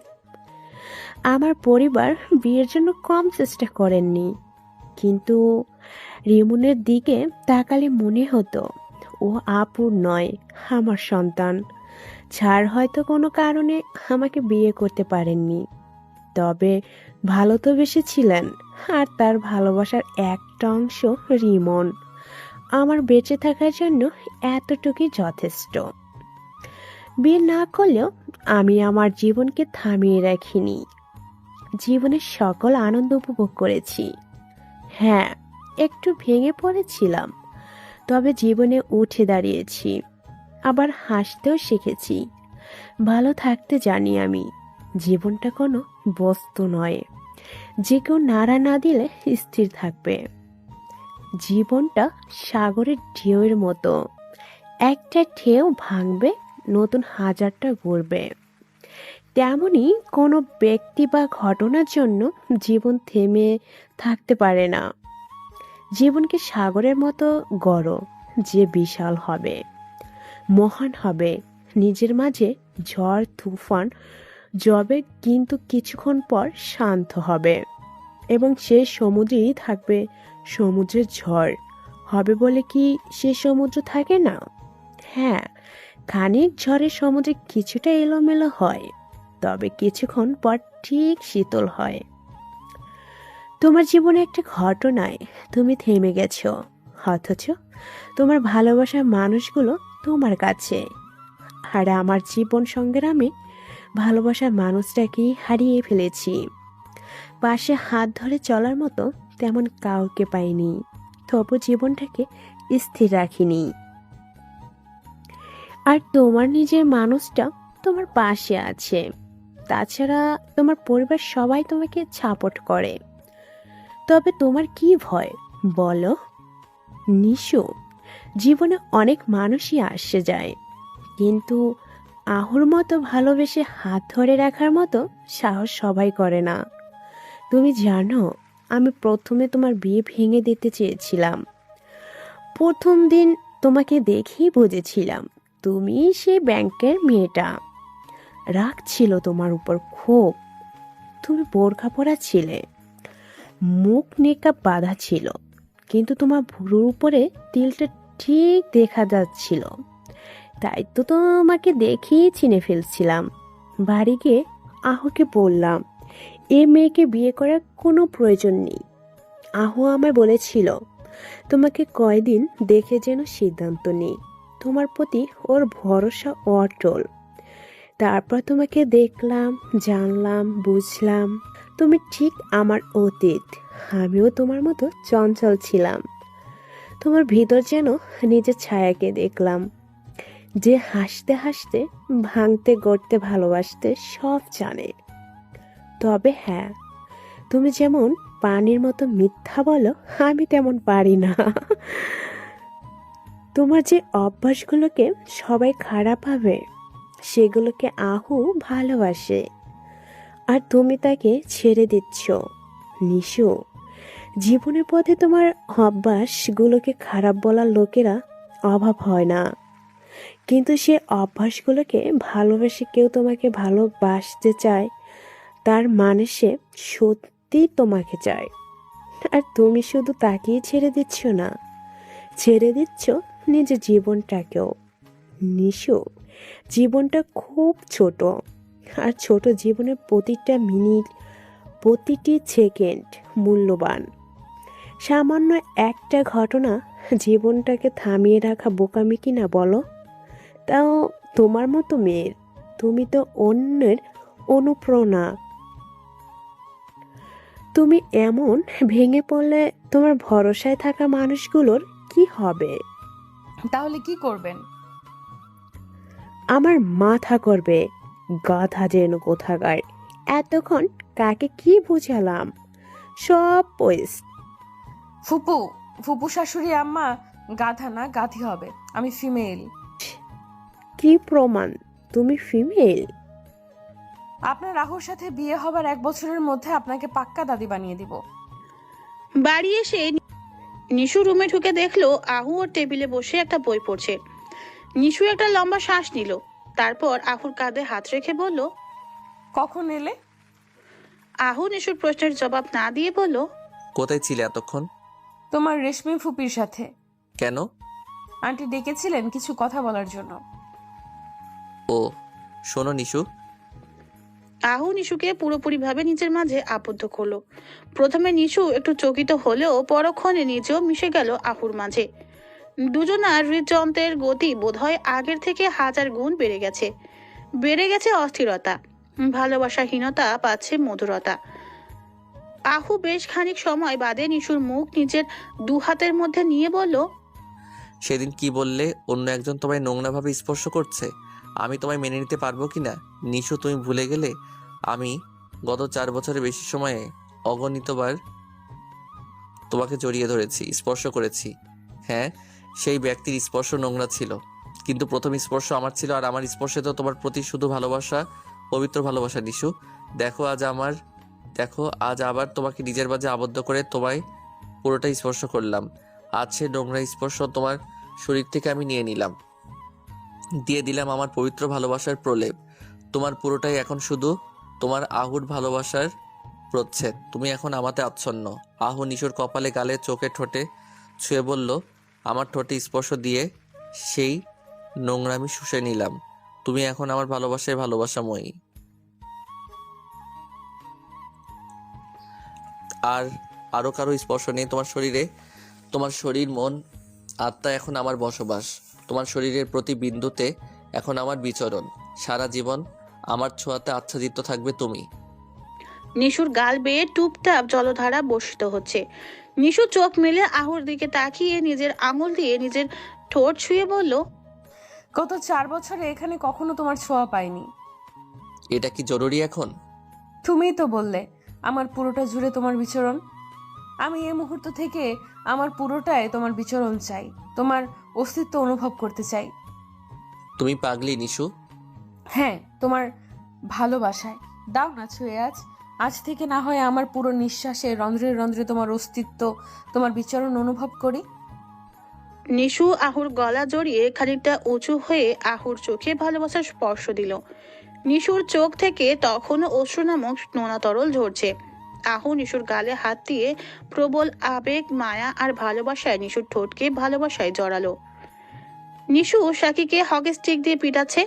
আমার পরিবার বিয়ের জন্য কম চেষ্টা করেননি, কিন্তু রিমনের দিকে তাকালে মনে হতো ও আপুর নয়, আমার সন্তান। ছাড় হয়তো কোনো কারণে আমাকে বিয়ে করতে পারেননি, তবে ভালো তো বেসেছিলেন, আর তার ভালোবাসার একটা অংশ রিমন। আমার বেঁচে থাকার জন্য এতটুকুই যথেষ্ট। বিয়ে না করলেও আমি আমার জীবনকে থামিয়ে রাখিনি। জীবনের সকল আনন্দ উপভোগ করেছি। হ্যাঁ, একটু ভেঙে পড়েছিলাম, তবে জীবনে উঠে দাঁড়িয়েছি। আবার হাসতেও শিখেছি। ভালো থাকতে জানি আমি। জীবনটা কোনো বস্তু নয় যে কেউ নাড়া না দিলে স্থির থাকবে। জীবনটা সাগরের ঢেউয়ের মতো, একটা ঢেউ ভাঙবে, নতুন হাজারটা গড়বে। তেমনি কোনো ব্যক্তি বা ঘটনার জন্য জীবন থেমে থাকতে পারে না। জীবনকে সাগরের মতো গড়ো, যে বিশাল হবে, মহান হবে। নিজের মাঝে ঝড় তুফান জবে, কিন্তু কিছুক্ষণ পর শান্ত হবে, এবং সেই সমুদ্রেই থাকবে সমুদ্রের ঝড়। হবে বলে কি সে সমুদ্র থাকে না? হ্যাঁ, খানিক ঝড়ের সমুদ্রে কিছুটা এলোমেলো হয়, তবে কিছুক্ষণ পর ঠিক শীতল হয়। তোমার জীবনে একটা ঘটনায় তুমি থেমে গেছো, অথচ তোমার ভালোবাসার মানুষগুলো তোমার কাছে। আর আমার জীবন সংগ্রামে ভালোবাসার মানুষটাকেই হারিয়ে ফেলেছি। পাশে হাত ধরে চলার মতো তেমন কাউকে পাইনি, তবু জীবনটাকে স্থির রাখিনি। আর তোমার নিজের মানুষটা তোমার পাশে আছে। তাছাড়া তোমার পরিবার সবাই তোমাকে সাপোর্ট করে। তবে তোমার কি ভয় বলো? নিশু, জীবনে অনেক মানুষই আসে যায়, কিন্তু আহুর মতো ভালোবেসে হাত ধরে রাখার মতো সাহস সবাই করে না। তুমি জানো আমি প্রথমে তোমার বিয়ে ভেঙে দিতে চেয়েছিলাম। প্রথম দিন তোমাকে দেখেই বুঝেছিলাম তুমি সেই ব্যাংকের মেয়েটা। রাগ ছিল তোমার উপর খুব। তুমি বোরখা পরা ছিলে, মুখ নেকাব বাঁধা ছিল, কিন্তু তোমার ভুরুর উপরে তিলটা ঠিক দেখা যাচ্ছিল। তাই তো তোমাকে দেখেই চিনে ফেলছিলাম। বাড়ি গিয়ে আহুকে বললাম এ মেয়েকে বিয়ে করার কোনো প্রয়োজন নেই। আহু আমায় বলেছিল তোমাকে কয়দিন দেখে যেন সিদ্ধান্ত নেই। তোমার প্রতি ওর ভরসা অটল। তারপর তোমাকে দেখলাম, জানলাম, বুঝলাম তুমি ঠিক আমার অতীত। আমিও তোমার মতো চঞ্চল ছিলাম। তোমার ভিতর যেন নিজের ছায়াকে দেখলাম, যে হাসতে হাসতে, ভাঙতে গড়তে, ভালোবাসতে সব জানে। তবে হ্যাঁ, তুমি যেমন পানির মতো মিথ্যা বলো, আমি তেমন পারি না। তোমার যে অভ্যাসগুলোকে সবাই খারাপ ভাবে, সেগুলোকে আহু ভালোবাসে, আর তুমি তাকে ছেড়ে দিচ্ছ। নিশু, জীবনের পথে তোমার অভ্যাসগুলোকে খারাপ বলার লোকেরা অভাব হয় না, কিন্তু সে অভ্যাসগুলোকে ভালোবেসে কেউ তোমাকে ভালোবাসতে চায়, তার মানে সে সত্যি তোমাকে চায়। আর তুমি শুধু তাকেই ছেড়ে দিচ্ছ না, ছেড়ে দিচ্ছ নিজের জীবনটাকেও। নিশু, জীবনটা খুব ছোট, আর ছোট জীবনের প্রতিটা মিনিট, প্রতিটি সেকেন্ড মূল্যবান। সামান্য একটা ঘটনা জীবনটাকে থামিয়ে রাখা বোকামি কিনা বলো? তাও তোমার মতো মেয়ের। তুমি তো অন্যের অনুপ্রেরণা। তুমি এমন ভেঙে পড়লে তোমার ভরসায় থাকা মানুষগুলোর কি হবে? তাহলে কি করবেন? আমার মাথা করবে। গাধা যেন কোথাকার। এতক্ষণ কাকে কি বুঝালাম? সব ওয়েস্ট। ফুপু, ফুপু শাশুড়ি আম্মা গাধা না, গাধি হবে। আমি ফিমেল। কি প্রমাণ তুমি ফিমেল? আপনার রাহুর সাথে বিয়ে হবার 1 বছরের মধ্যে আপনাকে পাক্কা দাদি বানিয়ে দিব। বাড়ি এসে নিশু রুমে ঢুকে দেখলো আহু ওর টেবিলে বসে একটা বই পড়ছে। নিশু একটা লম্বা শ্বাস নিল, তারপর আহুর কাঁধে হাত রেখে বলল, কখন এলে? আহু নিশুর প্রশ্নের জবাব না দিয়ে বলল, কোথায় ছিলে এতক্ষণ? তোমার রেশমি ফুপির সাথে। কেন? আন্টি ডেকেছিলেন কিছু কথা বলার জন্য। ও, শোনো নিশু। আহু নিশুকে পুরোপুরিভাবে নিজের মাঝে আবদ্ধ করলো। প্রথমে নিশু একটু চকিত হলেও পরক্ষণে নিজেও মিশে গেল আহুর মাঝে। দুজনার হৃদযন্ত্রের গতি বোধহয় আগের থেকে 1000 গুণ বেড়ে গেছে। বেড়ে গেছে অস্থিরতা, ভালোবাসাহীনতা পাচ্ছে মধুরতা। আহু বেশ খানিক সময় বাদে নিশুর মুখ নিজের 2 হাতের মধ্যে নিয়ে বলল, সেদিন কি বললে অন্য একজন তোমায় নোংরাভাবে স্পর্শ করছে? আমি তোমায় মেনে নিতে পারবো কিনা? নিশু, তুমি ভুলে গেলে আমি গত 4 বছরের বেশি সময়ে অগণিতবার তোমাকে জড়িয়ে ধরেছি, স্পর্শ করেছি। হ্যাঁ, সেই ব্যক্তির স্পর্শ নোংরা ছিল, কিন্তু প্রথম স্পর্শ আমার ছিল, আর আমার স্পর্শে তো তোমার প্রতি শুধু ভালোবাসা, পবিত্র ভালোবাসা। নিশু, দেখো আজ আবার তোমাকে নিজের মাঝে আবদ্ধ করে তোমায় পুরোটাই স্পর্শ করলাম। আজ সে নোংরা স্পর্শ তোমার শরীর থেকে আমি নিয়ে নিলাম, দিয়ে দিলাম আমার পবিত্র ভালোবাসার প্রলেপ। তোমার পুরোটাই এখন শুধু তোমার আহুর ভালোবাসার প্রচ্ছদ। তুমি এখন আমাতে আচ্ছন্ন। আহু নিশুর কপালে, গালে, চোখে, ঠোঁটে ছুঁয়ে বলল, আমার ঠোঁটে স্পর্শ দিয়ে সেই নোংরামি শুষে নিলাম। তুমি এখন আমার ভালোবাসায় ভালোবাসাময়ী। আর আরো কারো স্পর্শ নেই তোমার শরীরে। তোমার শরীর, মন, আত্মা এখন আমার বসবাস। তোমার শরীরের প্রতি বিন্দুতে এখন আমার বিচরণ। সারা জীবন আমার ছোঁয়াতে আচ্ছাদিত থাকবে তুমি। নিশুর গাল বেয়ে টুপটাপ জলধারা বর্ষিত হচ্ছে। নিশু চোখ মেলে আহুর দিকে তাকিয়ে নিজের আঙুল দিয়ে নিজের ঠোঁট ছুঁয়ে বলল, গত 4 বছরে এখানে কখনো তোমার ছোঁয়া পাইনি। এটা কি জরুরি এখন? তুমিই তো বললে আমার পুরোটা জুড়ে তোমার বিচরণ। আমি এই মুহূর্ত থেকে আমার পুরোটায় তোমার বিচরণ চাই, তোমার অস্তিত্ব অনুভব করতে চাই। তুমি পাগলি নিশু। হ্যাঁ, তোমার ভালোবাসায়। দাও না ছুঁয়ে আজ। আজ থেকে না হয় আমার পুরো নিঃশ্বাসে রন্ধ্রে রন্ধ্রে তোমার অস্তিত্ব, তোমার বিচরণ অনুভব করি। নিশু আহুর গলা জড়িয়ে খানিকটা উঁচু হয়ে আহুর চোখে ভালোবাসার স্পর্শ দিল। নিশুর চোখ থেকে তখনও অশ্রু নামক নোনা তরল ঝরছে। আহু নিশুর গালে হাত দিয়ে প্রবল আবেগ, মায়া আর ভালোবাসায় নিশুর ঠোঁটকে ভালোবাসায় জড়ালো। নিশু সাকিকে হকি স্টিক দিয়ে পিটাচ্ছে।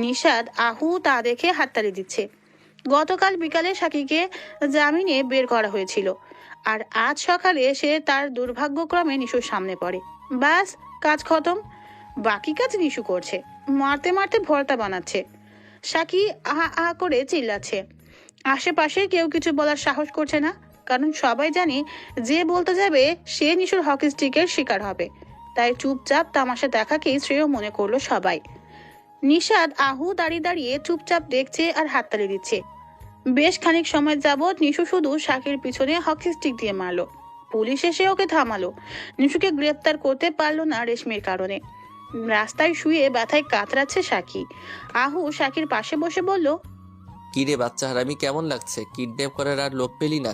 নিশাদ আহু তা দেখে হাততালি দিচ্ছে। গতকাল বিকালে সাকিকে জামিনে বের করা হয়েছিল, আর আজ সকালে সে তার দুর্ভাগ্যক্রমে নিশুর সামনে পড়ে। ব্যাস, কাজ খতম। বাকি কাজ নিশু করছে, মারতে মারতে ভর্তা বানাচ্ছে। সাকি আহা আহা করে চিল্লাচ্ছে। আশেপাশে কেউ কিছু বলার সাহস করছে না, কারণ সবাই জানে যে বলতে যাবে সে নিশুর হকি স্টিকের শিকার হবে। তাই চুপচাপ তামাশা দেখাকেই শ্রেয় মনে করলো সবাই। নিশাদ আহু দাঁড়িয়ে দাঁড়িয়ে চুপচাপ দেখছে আর হাততালি দিচ্ছে। বেশ খানিক সময় যাবৎ নিশু শুধু শাকির পিছনে হকি স্টিক দিয়ে মারলো। পুলিশ এসে ওকে থামালো। নিশুকে গ্রেপ্তার করতে পারলো না রেশমির কারণে। রাস্তায় শুয়ে ব্যথায় কাতরাচ্ছে সাকি। আহু সাকির পাশে বসে বলল, কি রে বাচ্চা হারামি, কেমন লাগছে? কিডন্যাপ করার আর লোক পেলি না,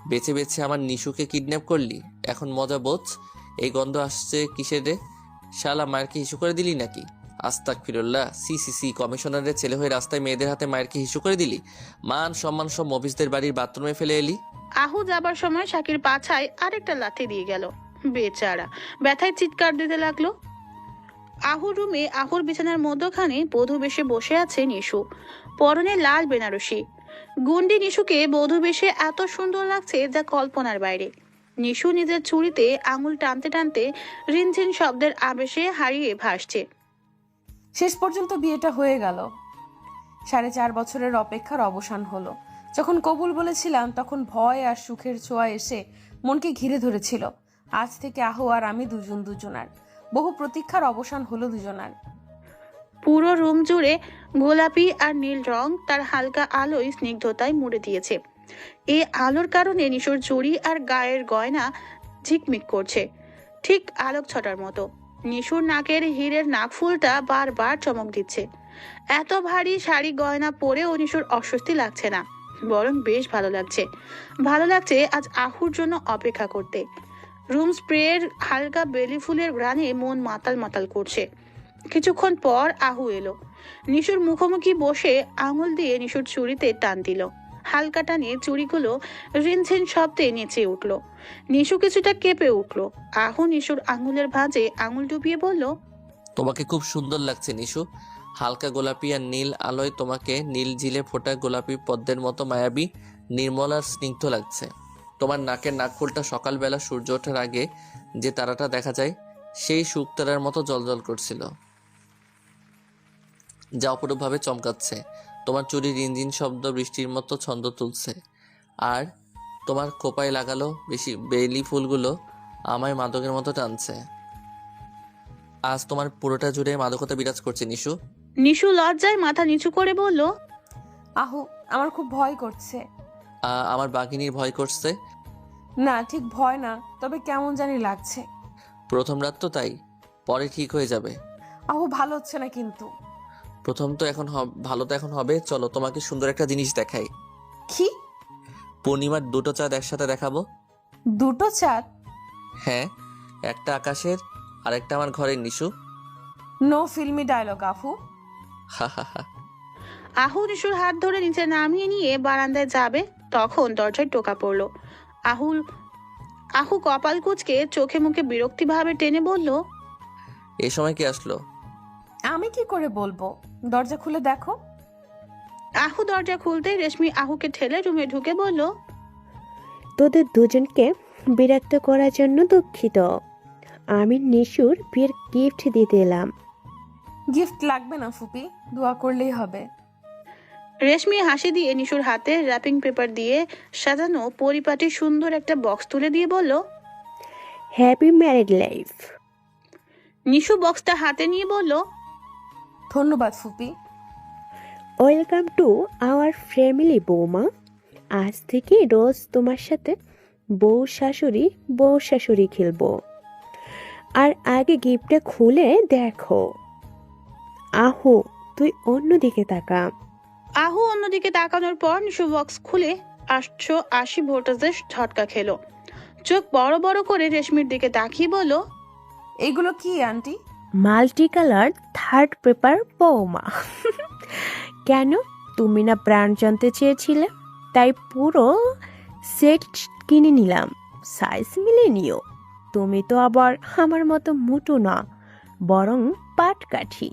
বেছে বেছে আমার নিশুকে কিডন্যাপ করলি। এখন মজা বোঝ। এই গন্ধ আসছে কিসের রে? শালা মায়েরকে হিসু করে দিলি নাকি? আস্তাগফিরুল্লাহ, সি সি সি, কমিশনারের ছেলে হয়ে রাস্তায় মেয়েদের হাতে মায়েরকে হিসু করে দিলি? মান সম্মান সব মফিসদের বাড়ির বাথরুমে ফেলে এলি। আহু যাবার সময় সাকির পাছায় আরেকটা লাথি দিয়ে গেল। বেচারা ব্যথায় চিৎকার দিতে লাগলো। আহুর রুমে আহুর বিছানার মধ্যখানে বধূ বেশে বসে আছে নিশু, পরনে লাল বেনারসি। গুন্ডি নিশুকে বধূ বেশে এত সুন্দর লাগছে যা কল্পনার বাইরে। নিশু নিজের চুড়িতে আঙুল টানতে টানতে রিনঝিন শব্দের আবেশে হারিয়ে ভাসছে। শেষ পর্যন্ত বিয়েটা হয়ে গেল। 4.5 বছরের অপেক্ষার অবসান হলো। যখন কবুল বলেছিলাম তখন ভয় আর সুখের ছোঁয়া এসে মনকে ঘিরে ধরেছিল। আজ থেকে আহু আর আমি দুজনার। বহু প্রতীক্ষার অবসান হলো দুজনার। পুরো রুম জুড়ে গোলাপি আর নীল রং তার হালকা আলোয় স্নিগ্ধতায় মুড়ে দিয়েছে। এই আলোর কারণে নিশুর চুড়ি আর গায়ের গয়না ঝিকমিক করছে, ঠিক আলোক ছটার মতো। নিশুর নাকের হীরের নাকফুলটা বারবার চমক দিচ্ছে। এত ভারী শাড়ি গয়না পরেও নিশুর অস্বস্তি লাগছে না, বরং বেশ ভালো লাগছে। ভালো লাগছে আজ আহুর জন্য অপেক্ষা করতে। রুম স্প্রের হালকা বেলি ফুলের ঘ্রাণে মন মাতাল মাতাল করছে। কিছুক্ষণ পর আহু এলো। নিশুর মুখোমুখি বসে আঙুল দিয়ে নিশুর চুড়িতে টান দিল। হালকা টানে চুড়িগুলো রিনঝিন শব্দে নেচে উঠল। নিশু কিছুটা কেঁপে উঠল। আহু নিশুর আঙুলের ভাঁজে আঙুল ডুবিয়ে বলল, তোমাকে খুব সুন্দর লাগছে নিশু। হালকা গোলাপি আর নীল আলোয় তোমাকে নীল ঝিলে ফোটা গোলাপি পদ্মের মতো মায়াবী, নির্মল আর স্নিগ্ধ লাগছে। তোমার নাকের নাকফুলটা সকালবেলা সূর্য ওঠার আগে যে তারাটা দেখা যায়, সেই শুকতারার মতো জলজল করছিল, যা অপরূপভাবে চমকাচ্ছে। তোমার চুরির ইঞ্জিন শব্দ বৃষ্টির মতো ছন্দ তুলছে, আর তোমার খোপায় লাগালো বেশি বেলি ফুলগুলো আমায় মাদকের মতো টানছে। আজ তোমার পুরোটা জুড়ে মাদকতা বিরাজ করছে নিশু। নিশু লজ্জায় মাথা নিচু করে বলল, আহু, আমার খুব ভয় করছে। আমার বাঘিনীর ভয় করছে? না, ঠিক ভয় না, তবে কেমন জানি লাগছে। প্রথম রাত তো, তাই পরে ঠিক হয়ে যাবে। আহু, ভালো হচ্ছে না কিন্তু। প্রথম তো এখন ভালো তো এখন হবে। চলো তোমাকে সুন্দর একটা জিনিস দেখাই। কি? পূর্ণিমার 2টো চাঁদ একসাথে দেখাবো। 2টো চাঁদ? হ্যাঁ, একটা আকাশের আর একটা আমার ঘরের নিশু। নো ফিল্মি ডায়লগ আহু। হা হা হা। আহু নিশুর হাত ধরে নিচে নামিয়ে নিয়ে বারান্দায় যাবে, তখন দরজায় টোকা পড়ল। আহু কপাল কুঁচকে চোখে মুখে বিরক্তি ভাবে টেনে বলল, এই সময় কি আসলো? আমি কি করে বলবো? দরজা খুলে দেখো। আহু দরজা খুলতেই রেশমি আহুকে ঠেলে রুমে ঢুকে বলল, তোদের দুজনকে বিরক্ত করার জন্য দুঃখিত। আমি নিশুর বিয়ের গিফট দিতে এলাম। গিফট লাগবে না ফুপি, দোয়া করলেই হবে। রেশমি হাসি দিয়ে নিশুর হাতে র্যাপিং পেপার দিয়ে সাজানো পরিপাটি সুন্দর একটা বক্স তুলে দিয়ে বলল, হ্যাপি ম্যারিড লাইফ। নিশু বক্সটা হাতে নিয়ে বলল, ধন্যবাদ ফুপি। ওয়েলকাম টু আওয়ার ফ্যামিলি বৌমা। আজ থেকে রোজ তোমার সাথে বউ শাশুড়ি খেলবো। আর আগে গিফটটা খুলে দেখো। আহু, তুই অন্যদিকে তাকা। আহু অন্যদিকে তাকানোর পর নিশু বক্স খুলে 880 ভোল্টেজের ঝটকা খেলো। চোখ বড় বড় করে রেশমির দিকে তাকিয়ে বলল, এগুলো কি aunty? Multi colour third paper বৌমা। কেন, তুমি না ব্র্যান্ড জানতে চেয়েছিলে? তাই পুরো সেট কিনে নিলাম। সাইজ মিলে নিও। তুমি তো আবার আমার মতো মোটো না, বরং পাটকাঠি।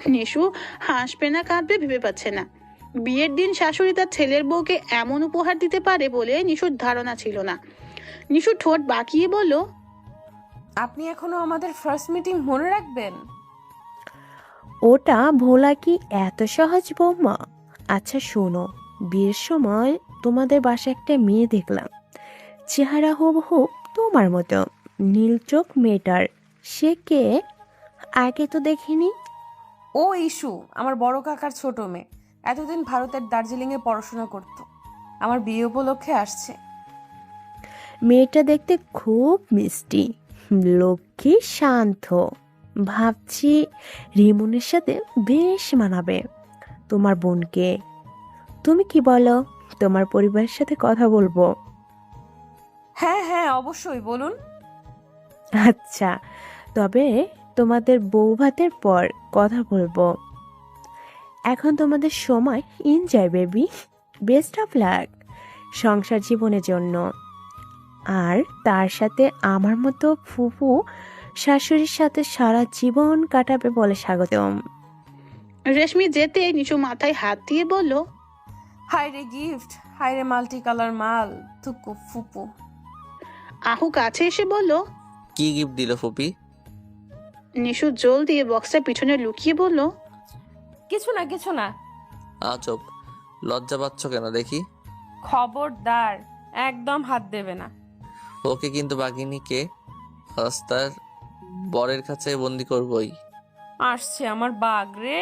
নিশু হাসবে না কাঁদবে ভেবে পাচ্ছে না। বিয়ের দিন শাশুড়ি তার ছেলের বউকে এমন উপহার দিতে পারে বলে নিশুর ধারণা ছিল না। নিশু ঠোঁট বাঁকিয়ে বলল, আপনি এখনো আমাদের ফার্স্ট মিটিং মনে রাখবেন? ওটা ভোলা কি এত সহজ বৌমা? আচ্ছা শোনো, বিয়ের সময় তোমাদের বাসায় একটা মেয়ে দেখলাম, চেহারা হুবহু তোমার মতো। নীল চোখ মেয়েটার, সে কে? আগে তো দেখিনি। ও ইস্যু, আমার বড় কাকার ছোট মেয়ে। এতদিন ভারতের দার্জিলিংয়ে পড়াশোনা করত। আমার বিয়ে উপলক্ষে আসছে। মেয়েটা দেখতে খুব মিষ্টি, লক্ষ্মী, শান্ত। ভাবছি রিমনের সাথে বেশ মানাবে। তোমার বোনকে। তুমি কি বলো? তোমার পরিবারের সাথে কথা বলবো। হ্যাঁ হ্যাঁ, অবশ্যই বলুন। আচ্ছা, তবে তোমাদের বউ ভাতের পর কথা বলবো। এখন তোমাদের সময়, enjoy baby. Best of luck সংসার জীবনের জন্য। আর তার সাথে আমার মতো ফুফু শাশুড়ির সাথে সারা জীবন কাটাবে বলে স্বাগতম। রেশমি যেতে নিশু মাথায় হাত দিয়ে বলল, হাই রে গিফট, হাই রে মাল্টি কালার মাল, থুকু ফুপু। আহু কাছে এসে বলল, কি গিফট দিল ফুপি? নিশু জল দিয়ে বক্সটা পিছনে লুকিয়ে বলল, কিছু না কিছু না। আচব, লজ্জা পাচ্ছ কেন দেখি? খবরদার, একদম হাত দেবে না। ওকে কিন্তু বাঘিনীকে রাস্তার বরের কাছে বন্দি করবই। আসছে আমার বাঘ রে।